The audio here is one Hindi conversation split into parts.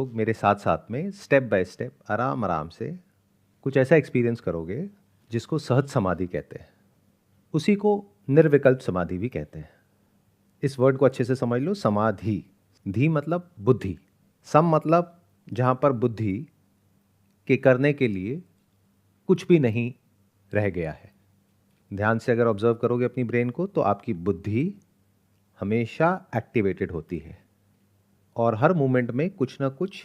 लोग मेरे साथ साथ में स्टेप बाय स्टेप आराम आराम से कुछ ऐसा एक्सपीरियंस करोगे जिसको सहज समाधि कहते हैं। उसी को निर्विकल्प समाधि भी कहते हैं। इस वर्ड को अच्छे से समझ लो। समाधि, धी मतलब बुद्धि, सम मतलब जहाँ पर बुद्धि के करने के लिए कुछ भी नहीं रह गया है। ध्यान से अगर ऑब्जर्व करोगे अपनी ब्रेन को तो आपकी बुद्धि हमेशा एक्टिवेटेड होती है और हर मोमेंट में कुछ ना कुछ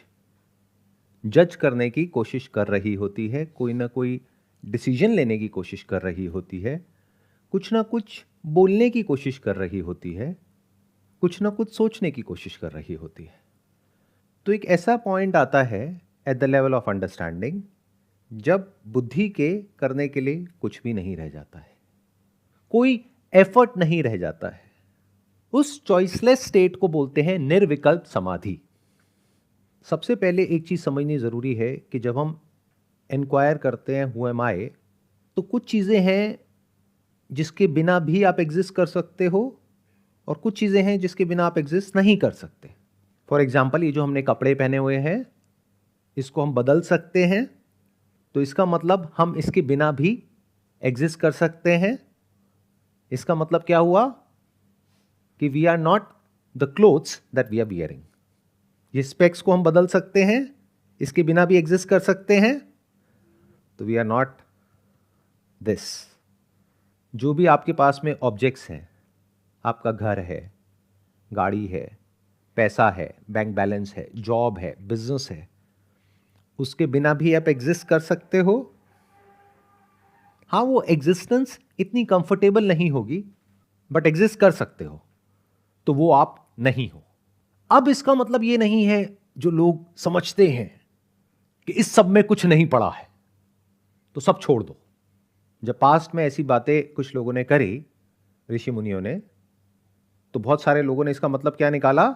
जज करने की कोशिश कर रही होती है, कोई ना कोई डिसीजन लेने की कोशिश कर रही होती है, कुछ ना कुछ बोलने की कोशिश कर रही होती है, कुछ ना कुछ सोचने की कोशिश कर रही होती है। तो एक ऐसा पॉइंट आता है at the level of understanding जब बुद्धि के करने के लिए कुछ भी नहीं रह जाता है, कोई एफर्ट नहीं रह जाता है। उस चॉइसलेस स्टेट को बोलते हैं निर्विकल्प समाधि। सबसे पहले एक चीज समझनी जरूरी है कि जब हम इंक्वायर करते हैं हु एम आई, तो कुछ चीजें हैं जिसके बिना भी आप एग्जिस्ट कर सकते हो और कुछ चीजें हैं जिसके बिना आप एग्जिस्ट नहीं कर सकते। फॉर एग्जाम्पल, ये जो हमने कपड़े पहने हुए हैं इसको हम बदल सकते हैं, तो इसका मतलब हम इसके बिना भी एग्जिस्ट कर सकते हैं। इसका मतलब क्या हुआ कि we are not the clothes that we are wearing. ये स्पेक्स को हम बदल सकते हैं, इसके बिना भी एग्जिस्ट कर सकते हैं, तो वी आर नॉट दिस। जो भी आपके पास में ऑब्जेक्ट्स हैं, आपका घर है, गाड़ी है, पैसा है, बैंक बैलेंस है, जॉब है, बिजनेस है, उसके बिना भी आप एग्जिस्ट कर सकते हो। हाँ, वो एग्जिस्टेंस इतनी कंफर्टेबल नहीं होगी बट एग्जिस्ट कर सकते हो, तो वो आप नहीं हो। अब इसका मतलब ये नहीं है जो लोग समझते हैं कि इस सब में कुछ नहीं पड़ा है तो सब छोड़ दो। जब पास्ट में ऐसी बातें कुछ लोगों ने करी, ऋषि मुनियों ने, तो बहुत सारे लोगों ने इसका मतलब क्या निकाला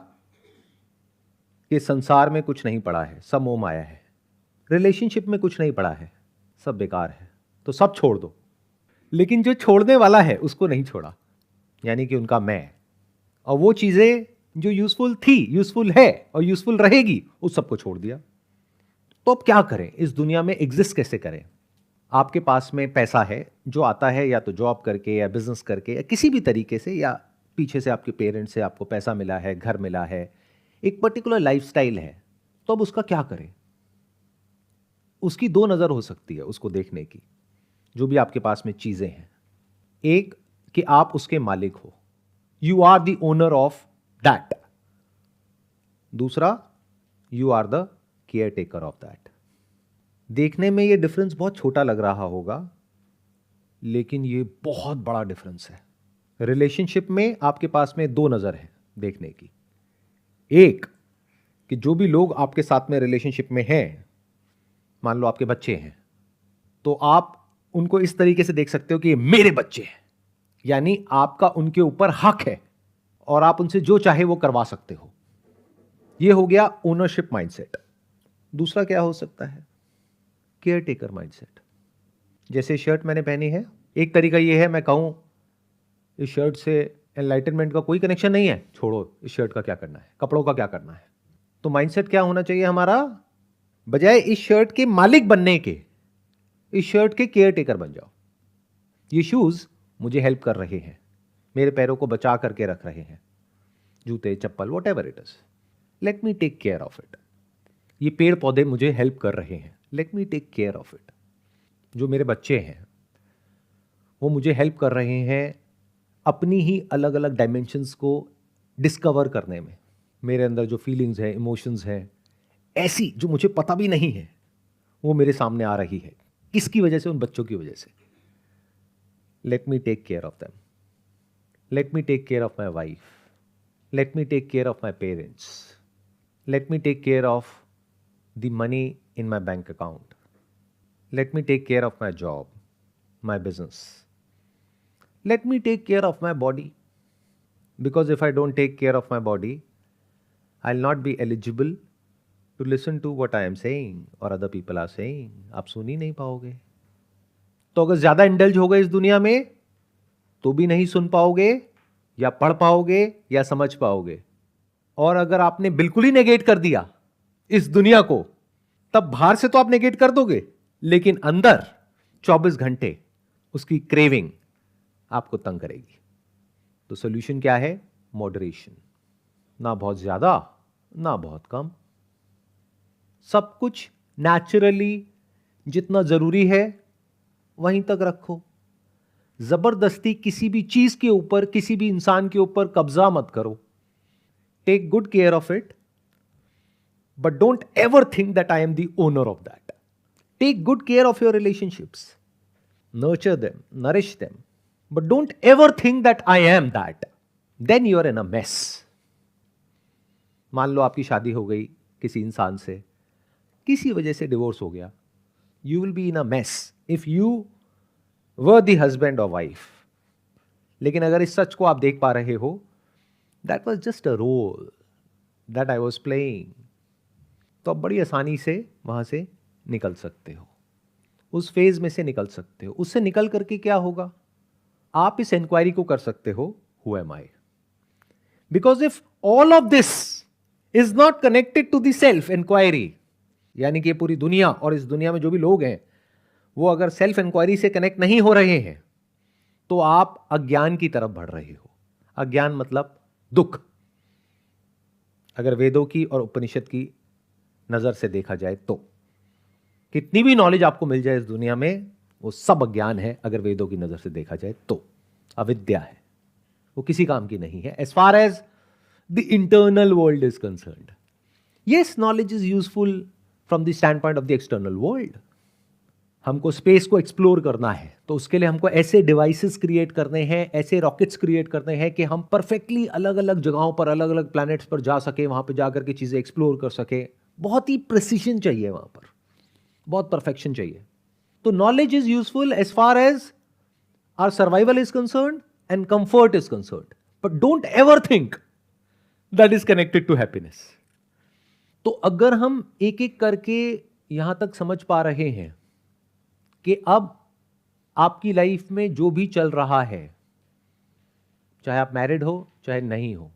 कि संसार में कुछ नहीं पड़ा है, सब मोह माया है, रिलेशनशिप में कुछ नहीं पड़ा है, सब बेकार है, तो सब छोड़ दो। लेकिन जो छोड़ने वाला है उसको नहीं छोड़ा, यानी कि उनका मैं, और वो चीजें जो यूजफुल थी, यूजफुल है और यूजफुल रहेगी, उस सबको छोड़ दिया। तो अब क्या करें, इस दुनिया में एग्जिस्ट कैसे करें? आपके पास में पैसा है जो आता है या तो जॉब करके या बिजनेस करके या किसी भी तरीके से, या पीछे से आपके पेरेंट्स से आपको पैसा मिला है, घर मिला है, एक पर्टिकुलर लाइफस्टाइल है, तो अब उसका क्या करें? उसकी दो नजर हो सकती है उसको देखने की। जो भी आपके पास में चीजें हैं, एक कि आप उसके मालिक हो, you are the owner of that. दूसरा, you are the caretaker of that. देखने में ये डिफरेंस बहुत छोटा लग रहा होगा, लेकिन ये बहुत बड़ा डिफरेंस है। रिलेशनशिप में आपके पास में दो नजर है देखने की। एक कि जो भी लोग आपके साथ में रिलेशनशिप में हैं, मान लो आपके बच्चे हैं, तो आप उनको इस तरीके से देख सकते हो कि ये मेरे बच्चे हैं, यानी आपका उनके ऊपर हक है और आप उनसे जो चाहे वो करवा सकते हो। ये हो गया ओनरशिप माइंडसेट। दूसरा क्या हो सकता है? Care taker mindset. जैसे शर्ट मैंने पहनी है, एक तरीका ये है मैं कहूं इस शर्ट से एनलाइटनमेंट का कोई कनेक्शन नहीं है, छोड़ो, इस शर्ट का क्या करना है, कपड़ों का क्या करना है। तो माइंडसेट क्या होना चाहिए हमारा? बजाय इस शर्ट के मालिक बनने के, इस शर्ट के केयर टेकर बन जाओ। ये शूज मुझे हेल्प कर रहे हैं, मेरे पैरों को बचा करके रख रहे हैं, जूते, चप्पल, whatever it is, let me take care of it. ये पेड़ पौधे मुझे हेल्प कर रहे हैं, let me take care of it. जो मेरे बच्चे हैं वो मुझे हेल्प कर रहे हैं अपनी ही अलग अलग डायमेंशंस को डिस्कवर करने में। मेरे अंदर जो फीलिंग्स हैं, इमोशंस हैं, ऐसी जो मुझे पता भी नहीं है, वो मेरे सामने आ रही है। किसकी वजह से? उन बच्चों की वजह से। Let me take care of them, let me take care of my wife, let me take care of my parents, let me take care of the money in my bank account, let me take care of my job, my business. Let me take care of my body. Because if I don't take care of my body, I'll not be eligible to listen to what I am saying or other people are saying. आप सुन ही नहीं पाओगे। तो अगर ज्यादा इंडल्ज हो गए इस दुनिया में तो भी नहीं सुन पाओगे, या पढ़ पाओगे, या समझ पाओगे। और अगर आपने बिल्कुल ही नेगेट कर दिया इस दुनिया को, तब बाहर से तो आप नेगेट कर दोगे, लेकिन अंदर 24 घंटे उसकी क्रेविंग आपको तंग करेगी। तो सॉल्यूशन क्या है? मॉडरेशन। ना बहुत ज्यादा ना बहुत कम, सब कुछ नेचुरली जितना जरूरी है वहीं तक रखो। जबरदस्ती किसी भी चीज के ऊपर, किसी भी इंसान के ऊपर कब्जा मत करो। Take good care of it, but don't ever think that I am the owner of that. Take good care of your relationships, nurture them, nourish them, but don't ever think that I am that, then you are in a mess. मान लो आपकी शादी हो गई किसी इंसान से, किसी वजह से डिवोर्स हो गया, you will be in a mess if you were the husband और वाइफ। लेकिन अगर इस सच को आप देख पा रहे हो, that was just a role that I was playing, तो आप बड़ी आसानी से वहां से निकल सकते हो, उस फेज में से निकल सकते हो। उससे निकल करके क्या होगा? आप इस इंक्वायरी को कर सकते हो, who am I? Because if all of this is not connected to the self inquiry, यानी कि पूरी दुनिया और इस दुनिया में जो भी लोग हैं वो अगर सेल्फ इंक्वायरी से कनेक्ट नहीं हो रहे हैं, तो आप अज्ञान की तरफ बढ़ रहे हो। अज्ञान मतलब दुख। अगर वेदों की और उपनिषद की नजर से देखा जाए तो कितनी भी नॉलेज आपको मिल जाए इस दुनिया में, वो सब अज्ञान है। अगर वेदों की नजर से देखा जाए तो अविद्या है, वो किसी काम की नहीं है as far as the internal world is concerned. Yes, knowledge is useful from the stand point of the external world. हमको स्पेस को एक्सप्लोर करना है, तो उसके लिए हमको ऐसे डिवाइसेस क्रिएट करने हैं, ऐसे रॉकेट्स क्रिएट करने हैं कि हम परफेक्टली अलग अलग जगहों पर, अलग अलग प्लैनेट्स पर जा सके, वहां पर जाकर के चीजें एक्सप्लोर कर सके। बहुत ही प्रिसीजन चाहिए वहां पर, बहुत परफेक्शन चाहिए। तो knowledge is useful as far as our survival is concerned and comfort is concerned, but don't ever think that is connected to happiness. तो अगर हम एक एक करके यहां तक समझ पा रहे हैं कि अब आपकी लाइफ में जो भी चल रहा है, चाहे आप मैरिड हो चाहे नहीं हो,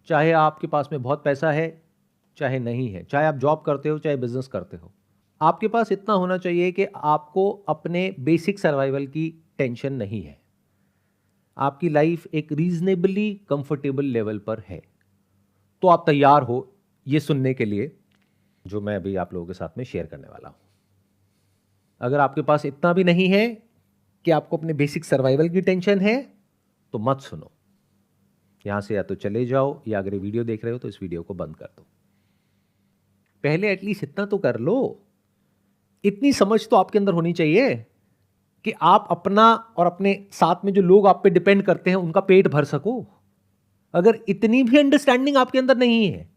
चाहे आपके पास में बहुत पैसा है चाहे नहीं है, चाहे आप जॉब करते हो चाहे बिजनेस करते हो, आपके पास इतना होना चाहिए कि आपको अपने बेसिक सर्वाइवल की टेंशन नहीं है। आपकी लाइफ एक रीजनेबली कंफर्टेबल लेवल पर है। तो आप तैयार हो ये सुनने के लिए जो मैं अभी आप लोगों के साथ में शेयर करने वाला हूं। अगर आपके पास इतना भी नहीं है कि आपको अपने बेसिक सर्वाइवल की टेंशन है, तो मत सुनो। यहां से या तो चले जाओ, या अगर ये वीडियो देख रहे हो तो इस वीडियो को बंद कर दो। पहले एटलीस्ट इतना तो कर लो, इतनी समझ तो आपके अंदर होनी चाहिए कि आप अपना और अपने साथ में जो लोग आप पे डिपेंड करते हैं उनका पेट भर सको। अगर इतनी भी अंडरस्टैंडिंग आपके अंदर नहीं है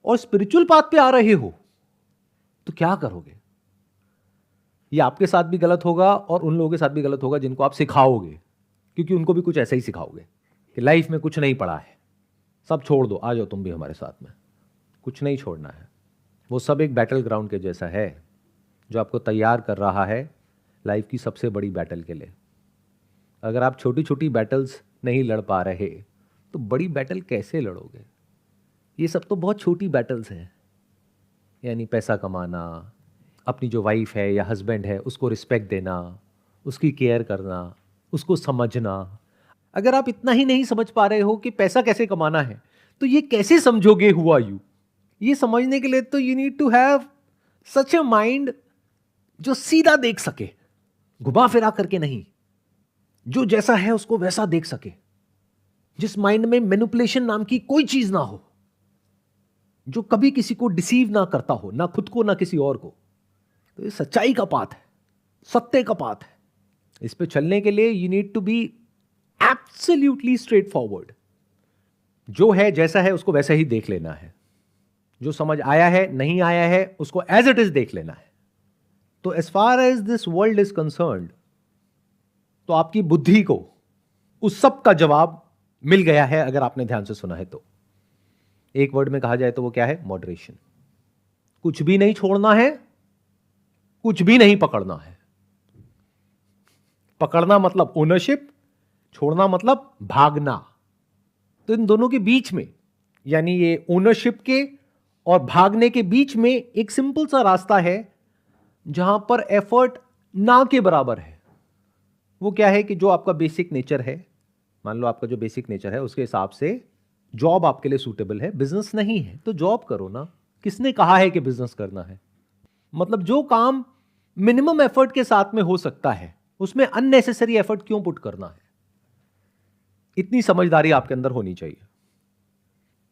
और स्पिरिचुअल पाथ पे आ रहे हो, तो क्या करोगे? ये आपके साथ भी गलत होगा और उन लोगों के साथ भी गलत होगा जिनको आप सिखाओगे, क्योंकि उनको भी कुछ ऐसा ही सिखाओगे कि लाइफ में कुछ नहीं पड़ा है, सब छोड़ दो, आ जाओ तुम भी हमारे साथ में। कुछ नहीं छोड़ना है। वो सब एक बैटल ग्राउंड के जैसा है जो आपको तैयार कर रहा है लाइफ की सबसे बड़ी बैटल के लिए। अगर आप छोटी छोटी बैटल्स नहीं लड़ पा रहे तो बड़ी बैटल कैसे लड़ोगे? ये सब तो बहुत छोटी बैटल्स हैं, यानी पैसा कमाना, अपनी जो वाइफ है या हस्बैंड है उसको रिस्पेक्ट देना, उसकी केयर करना, उसको समझना। अगर आप इतना ही नहीं समझ पा रहे हो कि पैसा कैसे कमाना है, तो ये कैसे समझोगे हु आर यू? ये समझने के लिए तो you need to have such a mind जो सीधा देख सके, घुमा फिरा करके नहीं, जो जैसा है उसको वैसा देख सके, जिस माइंड में मैनिपुलेशन नाम की कोई चीज ना हो, जो कभी किसी को डिसीव ना करता हो, ना खुद को ना किसी और को। तो ये सच्चाई का पाथ है, सत्य का पाथ है। इस पे चलने के लिए you need to be absolutely straightforward. जो है जैसा है उसको वैसा ही देख लेना है, जो समझ आया है नहीं आया है उसको एज इट इज देख लेना है। तो as far as this world is concerned, तो आपकी बुद्धि को उस सब का जवाब मिल गया है अगर आपने ध्यान से सुना है तो। एक वर्ड में कहा जाए तो वो क्या है? मॉडरेशन। कुछ भी नहीं छोड़ना है, कुछ भी नहीं पकड़ना है। पकड़ना मतलब ओनरशिप, छोड़ना मतलब भागना। तो इन दोनों के बीच में, यानी ये ओनरशिप के और भागने के बीच में एक सिंपल सा रास्ता है जहां पर एफर्ट ना के बराबर है। वो क्या है कि जो आपका बेसिक नेचर है, मान लो आपका जो बेसिक नेचर है उसके हिसाब से जॉब आपके लिए सूटेबल है, बिजनेस नहीं है तो जॉब करो ना। किसने कहा है कि बिजनेस करना है? मतलब जो काम मिनिमम एफर्ट के साथ में हो सकता है उसमें अननेसेसरी एफर्ट क्यों पुट करना है? इतनी समझदारी आपके अंदर होनी चाहिए,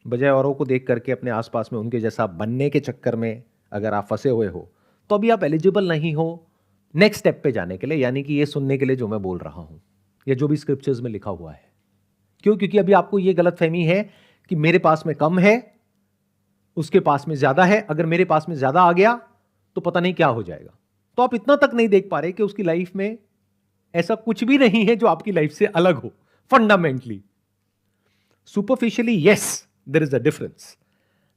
बजाय औरों को देख करके अपने आसपास में उनके जैसा बनने के चक्कर में अगर आप फंसे हुए हो तो अभी आप एलिजिबल नहीं हो नेक्स्ट स्टेप पे जाने के लिए, यानी कि ये सुनने के लिए जो मैं बोल रहा हूं या जो भी स्क्रिप्चर्स में लिखा हुआ है। क्यों? क्योंकि अभी आपको ये गलतफहमी है कि मेरे पास में कम है, उसके पास में ज्यादा है, अगर मेरे पास में ज्यादा आ गया तो पता नहीं क्या हो जाएगा। तो आप इतना तक नहीं देख पा रहे कि उसकी लाइफ में ऐसा कुछ भी नहीं है जो आपकी लाइफ से अलग हो। Fundamentally superficially yes there is a difference.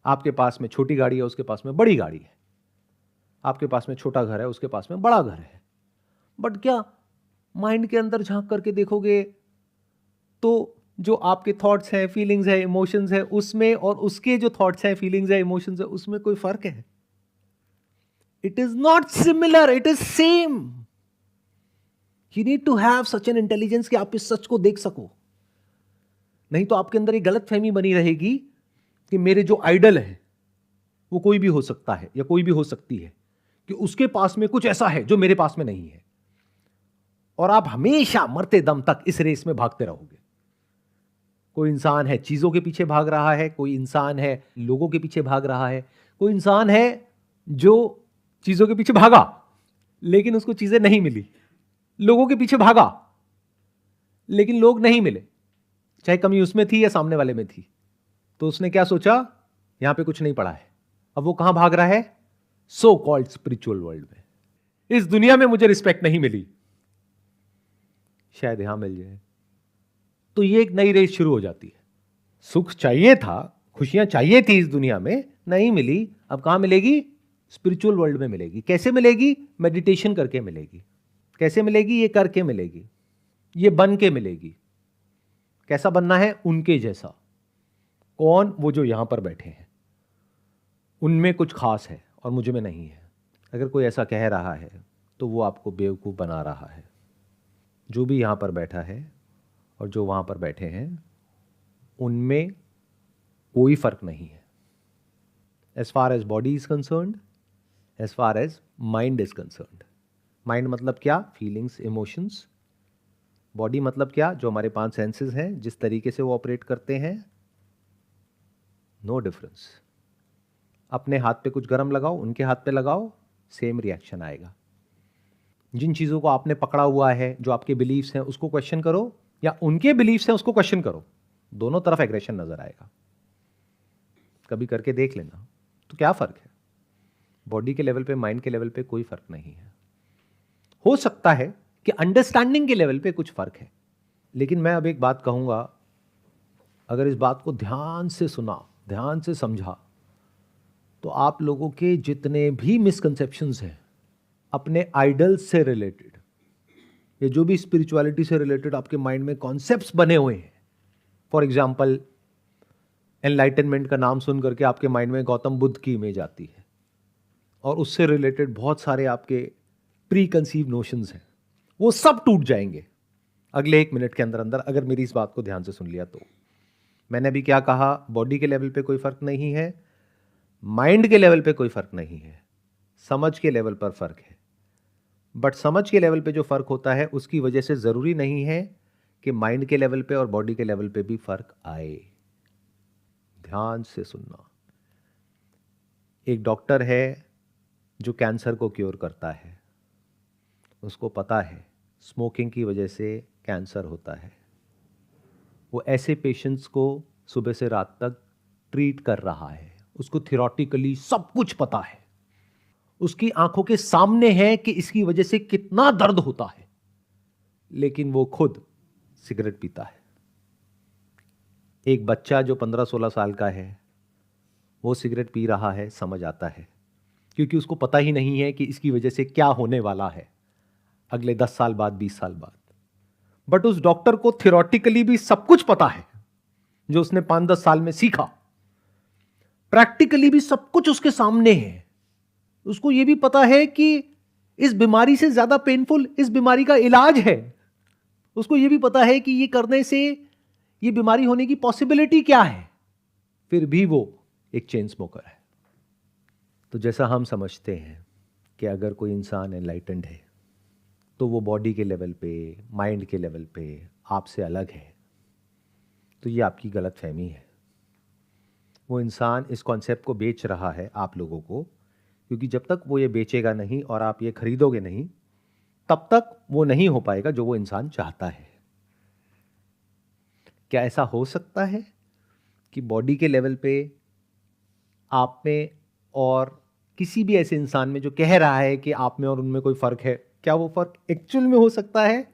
आपके पास में छोटी गाड़ी है, उसके पास में बड़ी गाड़ी है। आपके पास में छोटा घर है, उसके पास में बड़ा घर है। बट क्या माइंड के अंदर झांक करके देखोगे तो जो आपके थॉट्स हैं, फीलिंग्स है, इमोशंस है, उसमें और उसके जो थॉट्स हैं, फीलिंग्स है, इमोशंस है, उसमें कोई फर्क है? It is not similar, it is same. You need to have such an intelligence कि आप इस सच को देख सको। नहीं तो आपके अंदर एक गलत फहमी बनी रहेगी कि मेरे जो आइडल है वो कोई भी हो सकता है या कोई भी हो सकती है, कि उसके पास में कुछ ऐसा है जो मेरे पास में नहीं है। और आप हमेशा मरते दम तक इस रेस में भागते रहोगे। कोई इंसान है चीजों के पीछे भाग रहा है, कोई इंसान है लोगों के पीछे भाग रहा है, कोई इंसान है जो चीजों के पीछे भागा लेकिन उसको चीजें नहीं मिली, लोगों के पीछे भागा लेकिन लोग नहीं मिले, चाहे कमी उसमें थी या सामने वाले में थी। तो उसने क्या सोचा, यहां पे कुछ नहीं पड़ा है। अब वो कहां भाग रहा है? सो कॉल्ड स्पिरिचुअल वर्ल्ड में। इस दुनिया में मुझे रिस्पेक्ट नहीं मिली, शायद यहां मिल जाए। तो ये एक नई रेस शुरू हो जाती है। सुख चाहिए था, खुशियां चाहिए थी इस दुनिया में, नहीं मिली, अब कहां मिलेगी? स्पिरिचुअल वर्ल्ड में मिलेगी। कैसे मिलेगी? मेडिटेशन करके मिलेगी। कैसे मिलेगी? ये करके मिलेगी, ये बन के मिलेगी। कैसा बनना है? उनके जैसा। कौन? वो जो यहां पर बैठे हैं, उनमें कुछ खास है और मुझ में नहीं है। अगर कोई ऐसा कह रहा है तो वो आपको बेवकूफ बना रहा है। जो भी यहां पर बैठा है और जो वहां पर बैठे हैं उनमें कोई फर्क नहीं है, as far as body is concerned, as far as mind is concerned. Mind मतलब क्या? Feelings, emotions. बॉडी मतलब क्या? जो हमारे 5 सेंसेस हैं, जिस तरीके से वो ऑपरेट करते हैं, नो डिफरेंस। अपने हाथ पे कुछ गरम लगाओ, उनके हाथ पे लगाओ, सेम रिएक्शन आएगा। जिन चीज़ों को आपने पकड़ा हुआ है, जो आपके बिलीव्स हैं, उसको क्वेश्चन करो, या उनके बिलीव्स हैं उसको क्वेश्चन करो, दोनों तरफ एग्रेशन नजर आएगा। कभी करके देख लेना। तो क्या फर्क है? बॉडी के लेवल पे, माइंड के लेवल पे कोई फर्क नहीं है। हो सकता है कि अंडरस्टैंडिंग के लेवल पे कुछ फर्क है, लेकिन मैं अब एक बात कहूंगा, अगर इस बात को ध्यान से सुना, ध्यान से समझा, तो आप लोगों के जितने भी मिसकंसेप्शंस हैं अपने आइडल्स से रिलेटेड, या जो भी स्पिरिचुअलिटी से रिलेटेड आपके माइंड में कॉन्सेप्ट्स बने हुए हैं, फॉर एग्जाम्पल एनलाइटनमेंट का नाम सुन करके आपके माइंड में गौतम बुद्ध की इमेज आती है और उससे रिलेटेड बहुत सारे आपके प्री कंसीव नोशंस हैं, वो सब टूट जाएंगे अगले 1 मिनट के अंदर अंदर, अगर मेरी इस बात को ध्यान से सुन लिया तो। मैंने अभी क्या कहा? बॉडी के लेवल पे कोई फर्क नहीं है, माइंड के लेवल पे कोई फर्क नहीं है, समझ के लेवल पर फर्क है। बट समझ के लेवल पे जो फर्क होता है उसकी वजह से जरूरी नहीं है कि माइंड के लेवल पे और बॉडी के लेवल पे भी फर्क आए। ध्यान से सुनना। एक डॉक्टर है जो कैंसर को क्योर करता है, उसको पता है स्मोकिंग की वजह से कैंसर होता है। वो ऐसे पेशेंट्स को सुबह से रात तक ट्रीट कर रहा है, उसको थियोरेटिकली सब कुछ पता है, उसकी आंखों के सामने है कि इसकी वजह से कितना दर्द होता है, लेकिन वो खुद सिगरेट पीता है। एक बच्चा जो 15-16 साल का है वो सिगरेट पी रहा है, समझ आता है, क्योंकि उसको पता ही नहीं है कि इसकी वजह से क्या होने वाला है अगले 10 साल बाद, 20 साल बाद। बट उस डॉक्टर को थियोरेटिकली भी सब कुछ पता है जो उसने 5-10 साल में सीखा, प्रैक्टिकली भी सब कुछ उसके सामने है, उसको यह भी पता है कि इस बीमारी से ज्यादा पेनफुल इस बीमारी का इलाज है, उसको यह भी पता है कि ये करने से ये बीमारी होने की पॉसिबिलिटी क्या है, फिर भी वो एक चेन स्मोकर है। तो जैसा हम समझते हैं कि अगर कोई इंसान एनलाइटेंड है तो वो बॉडी के लेवल पे, माइंड के लेवल पे आपसे अलग है, तो ये आपकी गलत फहमी है। वो इंसान इस कॉन्सेप्ट को बेच रहा है आप लोगों को, क्योंकि जब तक वो ये बेचेगा नहीं और आप ये खरीदोगे नहीं, तब तक वो नहीं हो पाएगा जो वो इंसान चाहता है। क्या ऐसा हो सकता है कि बॉडी के लेवल पे आप में और किसी भी ऐसे इंसान में जो कह रहा है कि आप में और उनमें कोई फर्क है, क्या वो फर्क एक्चुअल में हो सकता है,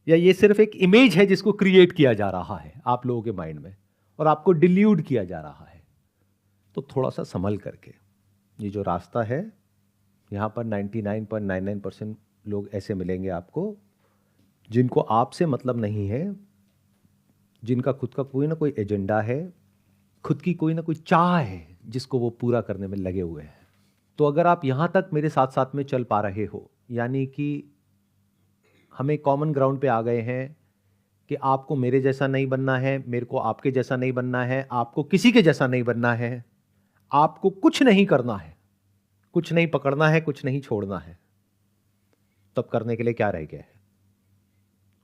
या ये सिर्फ एक इमेज है जिसको क्रिएट किया जा रहा है आप लोगों के माइंड में और आपको डिल्यूड किया जा रहा है? तो थोड़ा सा संभल करके, ये जो रास्ता है, यहाँ पर 99.99% लोग ऐसे मिलेंगे आपको जिनको आपसे मतलब नहीं है, जिनका खुद का कोई ना कोई एजेंडा है, खुद की कोई ना कोई चाह है जिसको वो पूरा करने में लगे हुए हैं। तो अगर आप यहाँ तक मेरे साथ साथ में चल पा रहे हो, यानी कि हमें कॉमन ग्राउंड पे आ गए हैं कि आपको मेरे जैसा नहीं बनना है, मेरे को आपके जैसा नहीं बनना है, आपको किसी के जैसा नहीं बनना है, आपको कुछ नहीं करना है, कुछ नहीं पकड़ना है, कुछ नहीं छोड़ना है, तब करने के लिए क्या रह गया है?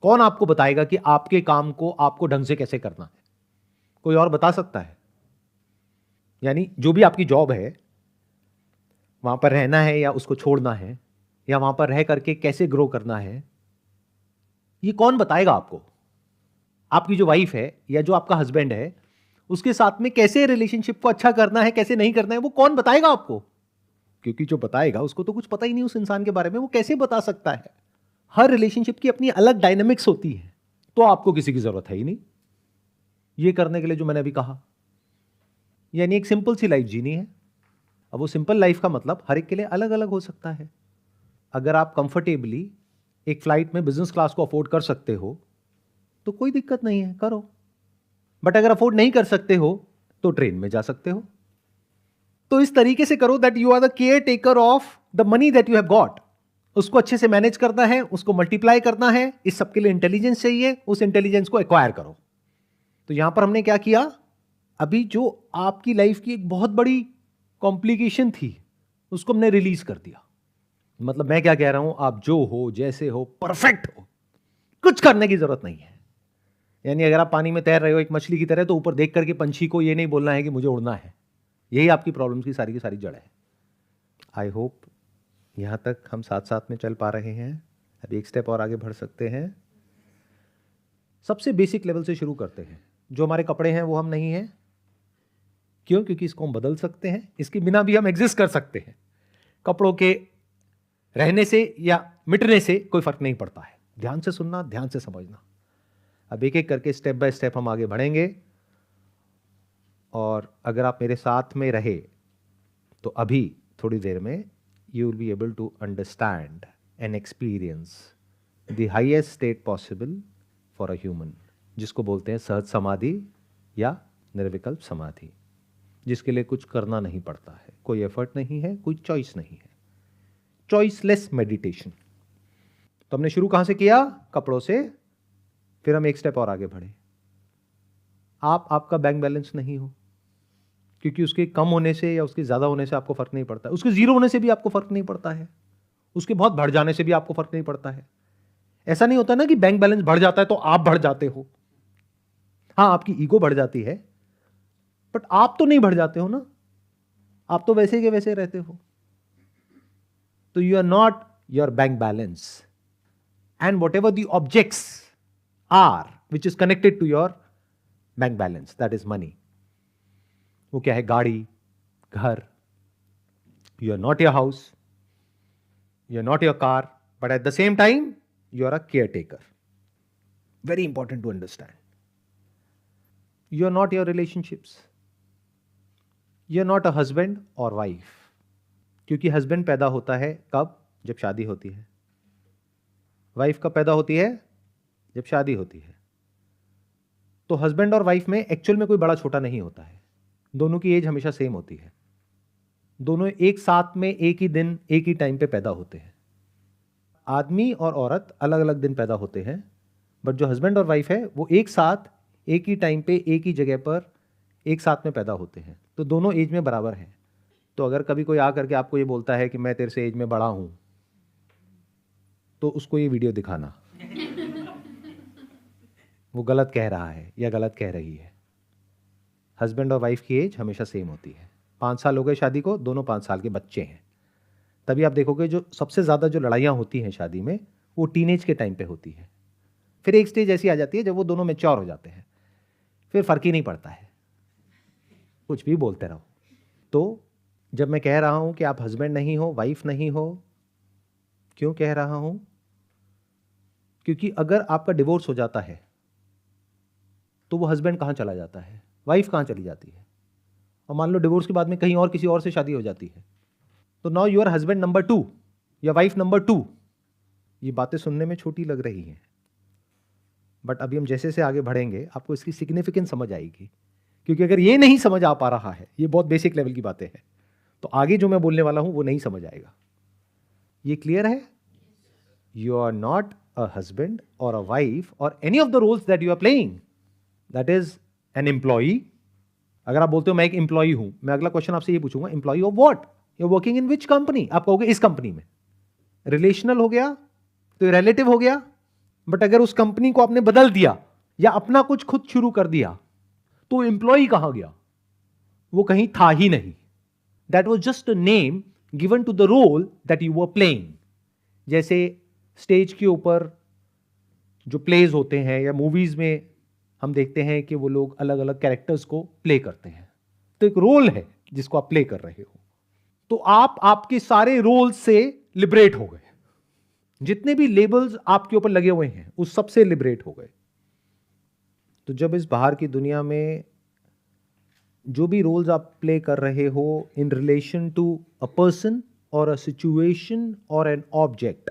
कौन आपको बताएगा कि आपके काम को आपको ढंग से कैसे करना है? कोई और बता सकता है? यानी जो भी आपकी जॉब है, वहां पर रहना है या उसको छोड़ना है, या वहां पर रह करके कैसे ग्रो करना है, ये कौन बताएगा आपको? आपकी जो वाइफ है या जो आपका हस्बैंड है, उसके साथ में कैसे रिलेशनशिप को अच्छा करना है, कैसे नहीं करना है, वो कौन बताएगा आपको? क्योंकि जो बताएगा उसको तो कुछ पता ही नहीं उस इंसान के बारे में, वो कैसे बता सकता है? हर रिलेशनशिप की अपनी अलग डायनेमिक्स होती है, तो आपको किसी की जरूरत है ही नहीं ये करने के लिए जो मैंने अभी कहा। यानी एक सिंपल सी लाइफ जीनी है। अब वो सिंपल लाइफ का मतलब हर एक के लिए अलग अलग हो सकता है। अगर आप कंफर्टेबली एक फ्लाइट में बिजनेस क्लास को अफोर्ड कर सकते हो तो कोई दिक्कत नहीं है, करो। बट अगर अफोर्ड नहीं कर सकते हो तो ट्रेन में जा सकते हो। तो इस तरीके से करो that you are the caretaker of the money that you have got. उसको अच्छे से मैनेज करना है, उसको मल्टीप्लाई करना है। इस सबके लिए इंटेलिजेंस चाहिए, उस इंटेलिजेंस को एक्वायर करो। तो यहां पर हमने क्या किया, अभी जो आपकी लाइफ की एक बहुत बड़ी कॉम्प्लिकेशन थी उसको हमने रिलीज कर दिया। मतलब मैं क्या कह रहा हूं, आप जो हो, जैसे हो, परफेक्ट हो, कुछ करने की जरूरत नहीं है। यानी अगर आप पानी में तैर रहे हो एक मछली की तरह, तो ऊपर देख करके पंछी को ये नहीं बोलना है कि मुझे उड़ना है। यही आपकी प्रॉब्लम्स की सारी जड़ है। आई होप यहां तक हम साथ साथ में चल पा रहे हैं। अब एक स्टेप और आगे बढ़ सकते हैं। सबसे बेसिक लेवल से शुरू करते हैं। जो हमारे कपड़े हैं वो हम नहीं हैं। क्यों? क्योंकि इसको हम बदल सकते हैं, इसके बिना भी हम एग्जिस्ट कर सकते हैं। कपड़ों के रहने से या मिटने से कोई फर्क नहीं पड़ता है। ध्यान से सुनना, ध्यान से समझना। अब एक एक करके स्टेप बाय स्टेप हम आगे बढ़ेंगे। और अगर आप मेरे साथ में रहे तो अभी थोड़ी देर में you will be able to understand and experience the highest state possible for a human, जिसको बोलते हैं सहज समाधि या निर्विकल्प समाधि, जिसके लिए कुछ करना नहीं पड़ता है, कोई एफर्ट नहीं है, कोई चॉइस नहीं है। Choiceless meditation. तो हमने शुरू कहां से किया? कपड़ों से। फिर हम एक स्टेप और आगे बढ़े। आपका बैंक बैलेंस नहीं हो, क्योंकि उसके कम होने से या उसके ज़्यादा होने से आपको फ़र्क नहीं पड़ता है। उसके ज़ीरो होने से भी आपको फ़र्क नहीं पड़ता है। उसके बहुत बढ़ जाने से भी आपको फ़र्क नहीं पड़ता है। ऐसा नहीं होता ना कि बैंक बैलेंस बढ़ जाता है तो आप बढ़ जाते हो। हाँ, आपकी ईगो बढ़ जाती है, बट आप तो नहीं बढ़ जाते हो ना। आप तो वैसे के वैसे रहते हो। तो you are not your bank balance, and whatever the objects are which is connected to your bank balance, that is money. वो क्या है? गाड़ी, घर। You are not your house, you are not your car, but at the same time you are a caretaker. Very important to understand. You are not your relationships, you are not a husband और वाइफ। क्योंकि हस्बैंड पैदा होता है कब? जब शादी होती है। वाइफ कब पैदा होती है? जब शादी होती है। तो हस्बैंड और वाइफ में एक्चुअल में कोई बड़ा छोटा नहीं होता है। दोनों की एज हमेशा सेम होती है, दोनों एक साथ में एक ही दिन एक ही टाइम पे पैदा होते हैं। आदमी और औरत अलग अलग दिन पैदा होते हैं, बट जो हस्बैंड और वाइफ है वो एक साथ एक ही टाइम पे एक ही जगह पर एक साथ में पैदा होते हैं, तो दोनों एज में बराबर हैं। तो अगर कभी कोई आ करके आपको ये बोलता है कि मैं तेरे से एज में बड़ा हूं, तो उसको ये वीडियो दिखाना वो गलत कह रहा है या गलत कह रही है। हस्बैंड और वाइफ की एज हमेशा सेम होती है। 5 साल हो गए शादी को, दोनों 5 साल के बच्चे हैं। तभी आप देखोगे जो सबसे ज़्यादा जो लड़ाइयाँ होती हैं शादी में, वो टीनेज के टाइम पे होती है। फिर एक स्टेज ऐसी आ जाती है जब वो दोनों मैच्योर हो जाते हैं, फिर फ़र्क ही नहीं पड़ता है, कुछ भी बोलते रहो। तो जब मैं कह रहा हूँ कि आप हस्बैंड नहीं हो, वाइफ नहीं हो, क्यों कह रहा हूँ? क्योंकि अगर आपका डिवोर्स हो जाता है तो वो हस्बैंड कहाँ चला जाता है, वाइफ कहाँ चली जाती है, और मान लो डिवोर्स के बाद में कहीं और किसी और से शादी हो जाती है, तो now you are husband number 2 या वाइफ नंबर 2। ये बातें सुनने में छोटी लग रही हैं, बट अभी हम जैसे से आगे बढ़ेंगे आपको इसकी सिग्निफिकेंस समझ आएगी। क्योंकि अगर ये नहीं समझ आ पा रहा है, ये बहुत बेसिक लेवल की बातें हैं, तो आगे जो मैं बोलने वाला हूं वो नहीं समझ आएगा। ये क्लियर है? You are not a husband और अ वाइफ और any of the roles that you are playing, that is an employee. अगर आप बोलते हो मैं एक एम्प्लॉई हूं, मैं अगला क्वेश्चन आपसे ये पूछूंगा, employee of what? You are working in which company? आप कहोगे इस कंपनी में। रिलेशनल हो गया तो रिलेटिव हो गया, बट अगर उस कंपनी को आपने बदल दिया या अपना कुछ खुद शुरू कर दिया, तो एम्प्लॉई कहां गया? वो कहीं था ही नहीं। That was just a name given to the role that you were playing. जैसे स्टेज के ऊपर जो प्लेज होते हैं या मूवीज में हम देखते हैं कि वो लोग अलग अलग कैरेक्टर्स को प्ले करते हैं, तो एक रोल है जिसको आप प्ले कर रहे हो। तो आप आपके सारे रोल से लिबरेट हो गए, जितने भी लेबल्स आपके ऊपर लगे हुए हैं उस सब से लिबरेट हो गए। तो जब इस बाहर की दुनिया में जो भी रोल्स आप प्ले कर रहे हो in relation to a person और अ सिचुएशन और एन ऑब्जेक्ट,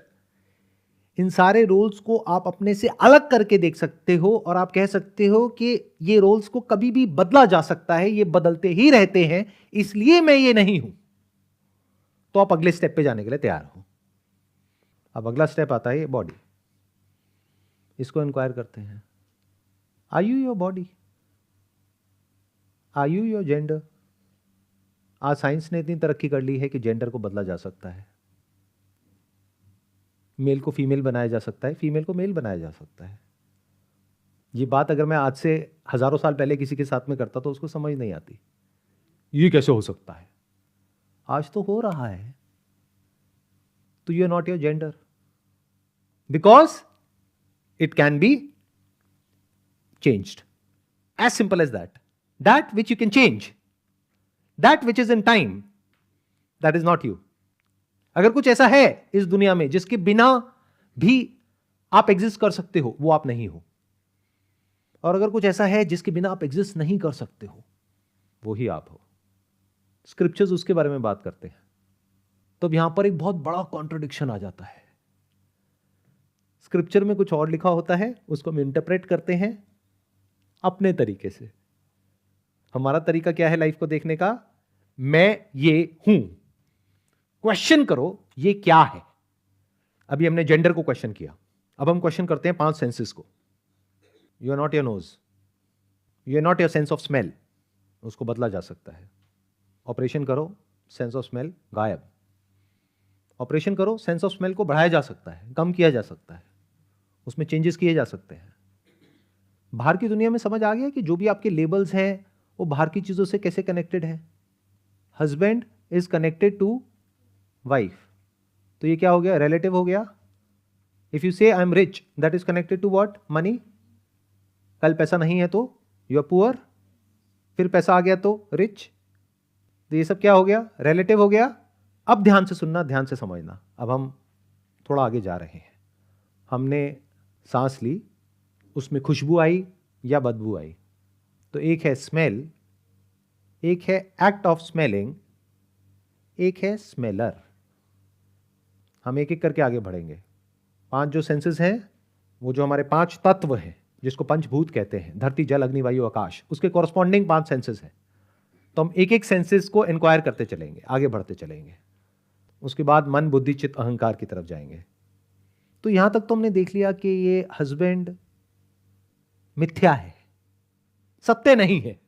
इन सारे रोल्स को आप अपने से अलग करके देख सकते हो और आप कह सकते हो कि ये रोल्स को कभी भी बदला जा सकता है, ये बदलते ही रहते हैं, इसलिए मैं ये नहीं हूं। तो आप अगले स्टेप पे जाने के लिए तैयार हो। अब अगला स्टेप आता है ये बॉडी। इसको इंक्वायर करते हैं, are you your body? Are you your gender? आज साइंस ने इतनी तरक्की कर ली है कि जेंडर को बदला जा सकता है। मेल को फीमेल बनाया जा सकता है, फीमेल को मेल बनाया जा सकता है। ये बात अगर मैं आज से हजारों साल पहले किसी के साथ में करता तो उसको समझ नहीं आती, ये कैसे हो सकता है। आज तो हो रहा है। तो you are not your gender because it can be changed, as simple as that. That which you can change, that which is in time, that is not you. अगर कुछ ऐसा है इस दुनिया में जिसके बिना भी आप एग्जिस्ट कर सकते हो, वो आप नहीं हो। और अगर कुछ ऐसा है जिसके बिना आप एग्जिस्ट नहीं कर सकते हो, वो ही आप हो। स्क्रिप्चर्स उसके बारे में बात करते हैं। तो अब यहां पर एक बहुत बड़ा कॉन्ट्रडिक्शन आ जाता है। स्क्रिप्चर में कुछ और लिखा होता है, उसको हम इंटरप्रेट करते हैं अपने तरीके से। हमारा तरीका क्या है लाइफ को देखने का? मैं ये हूं। क्वेश्चन करो ये क्या है। अभी हमने जेंडर को क्वेश्चन किया, अब हम क्वेश्चन करते हैं 5 सेंसेस को। You are not your nose, you are not your sense of smell, उसको बदला जा सकता है। ऑपरेशन करो, सेंस ऑफ स्मेल गायब। ऑपरेशन करो, सेंस ऑफ स्मेल को बढ़ाया जा सकता है, कम किया जा सकता है, उसमें चेंजेस किए जा सकते हैं। बाहर की दुनिया में समझ आ गया कि जो भी आपके लेबल्स हैं वो बाहर की चीजों से कैसे कनेक्टेड है। Husband is connected to wife, तो ये क्या हो गया? रिलेटिव हो गया। If you say I am rich, that is connected to what? Money. कल पैसा नहीं है तो यू आर पुअर, फिर पैसा आ गया तो रिच। तो ये सब क्या हो गया? रिलेटिव हो गया। अब ध्यान से सुनना, ध्यान से समझना। अब हम थोड़ा आगे जा रहे हैं। हमने सांस ली, उसमें खुशबू आई या बदबू आई। तो एक है स्मेल, एक है एक्ट ऑफ स्मेलिंग, एक है स्मेलर। हम एक एक करके आगे बढ़ेंगे। 5 जो सेंसेस हैं, वो जो हमारे 5 तत्व हैं जिसको पंचभूत कहते हैं, धरती जल अग्नि वायु आकाश, उसके कॉरस्पॉन्डिंग 5 सेंसेस हैं। तो हम एक एक सेंसेस को इंक्वायर करते चलेंगे, आगे बढ़ते चलेंगे, उसके बाद मन, बुद्धि, चित्त, अहंकार की तरफ जाएंगे। तो यहां तक तो हमने देख लिया कि ये हस्बैंड मिथ्या है, सत्य नहीं है,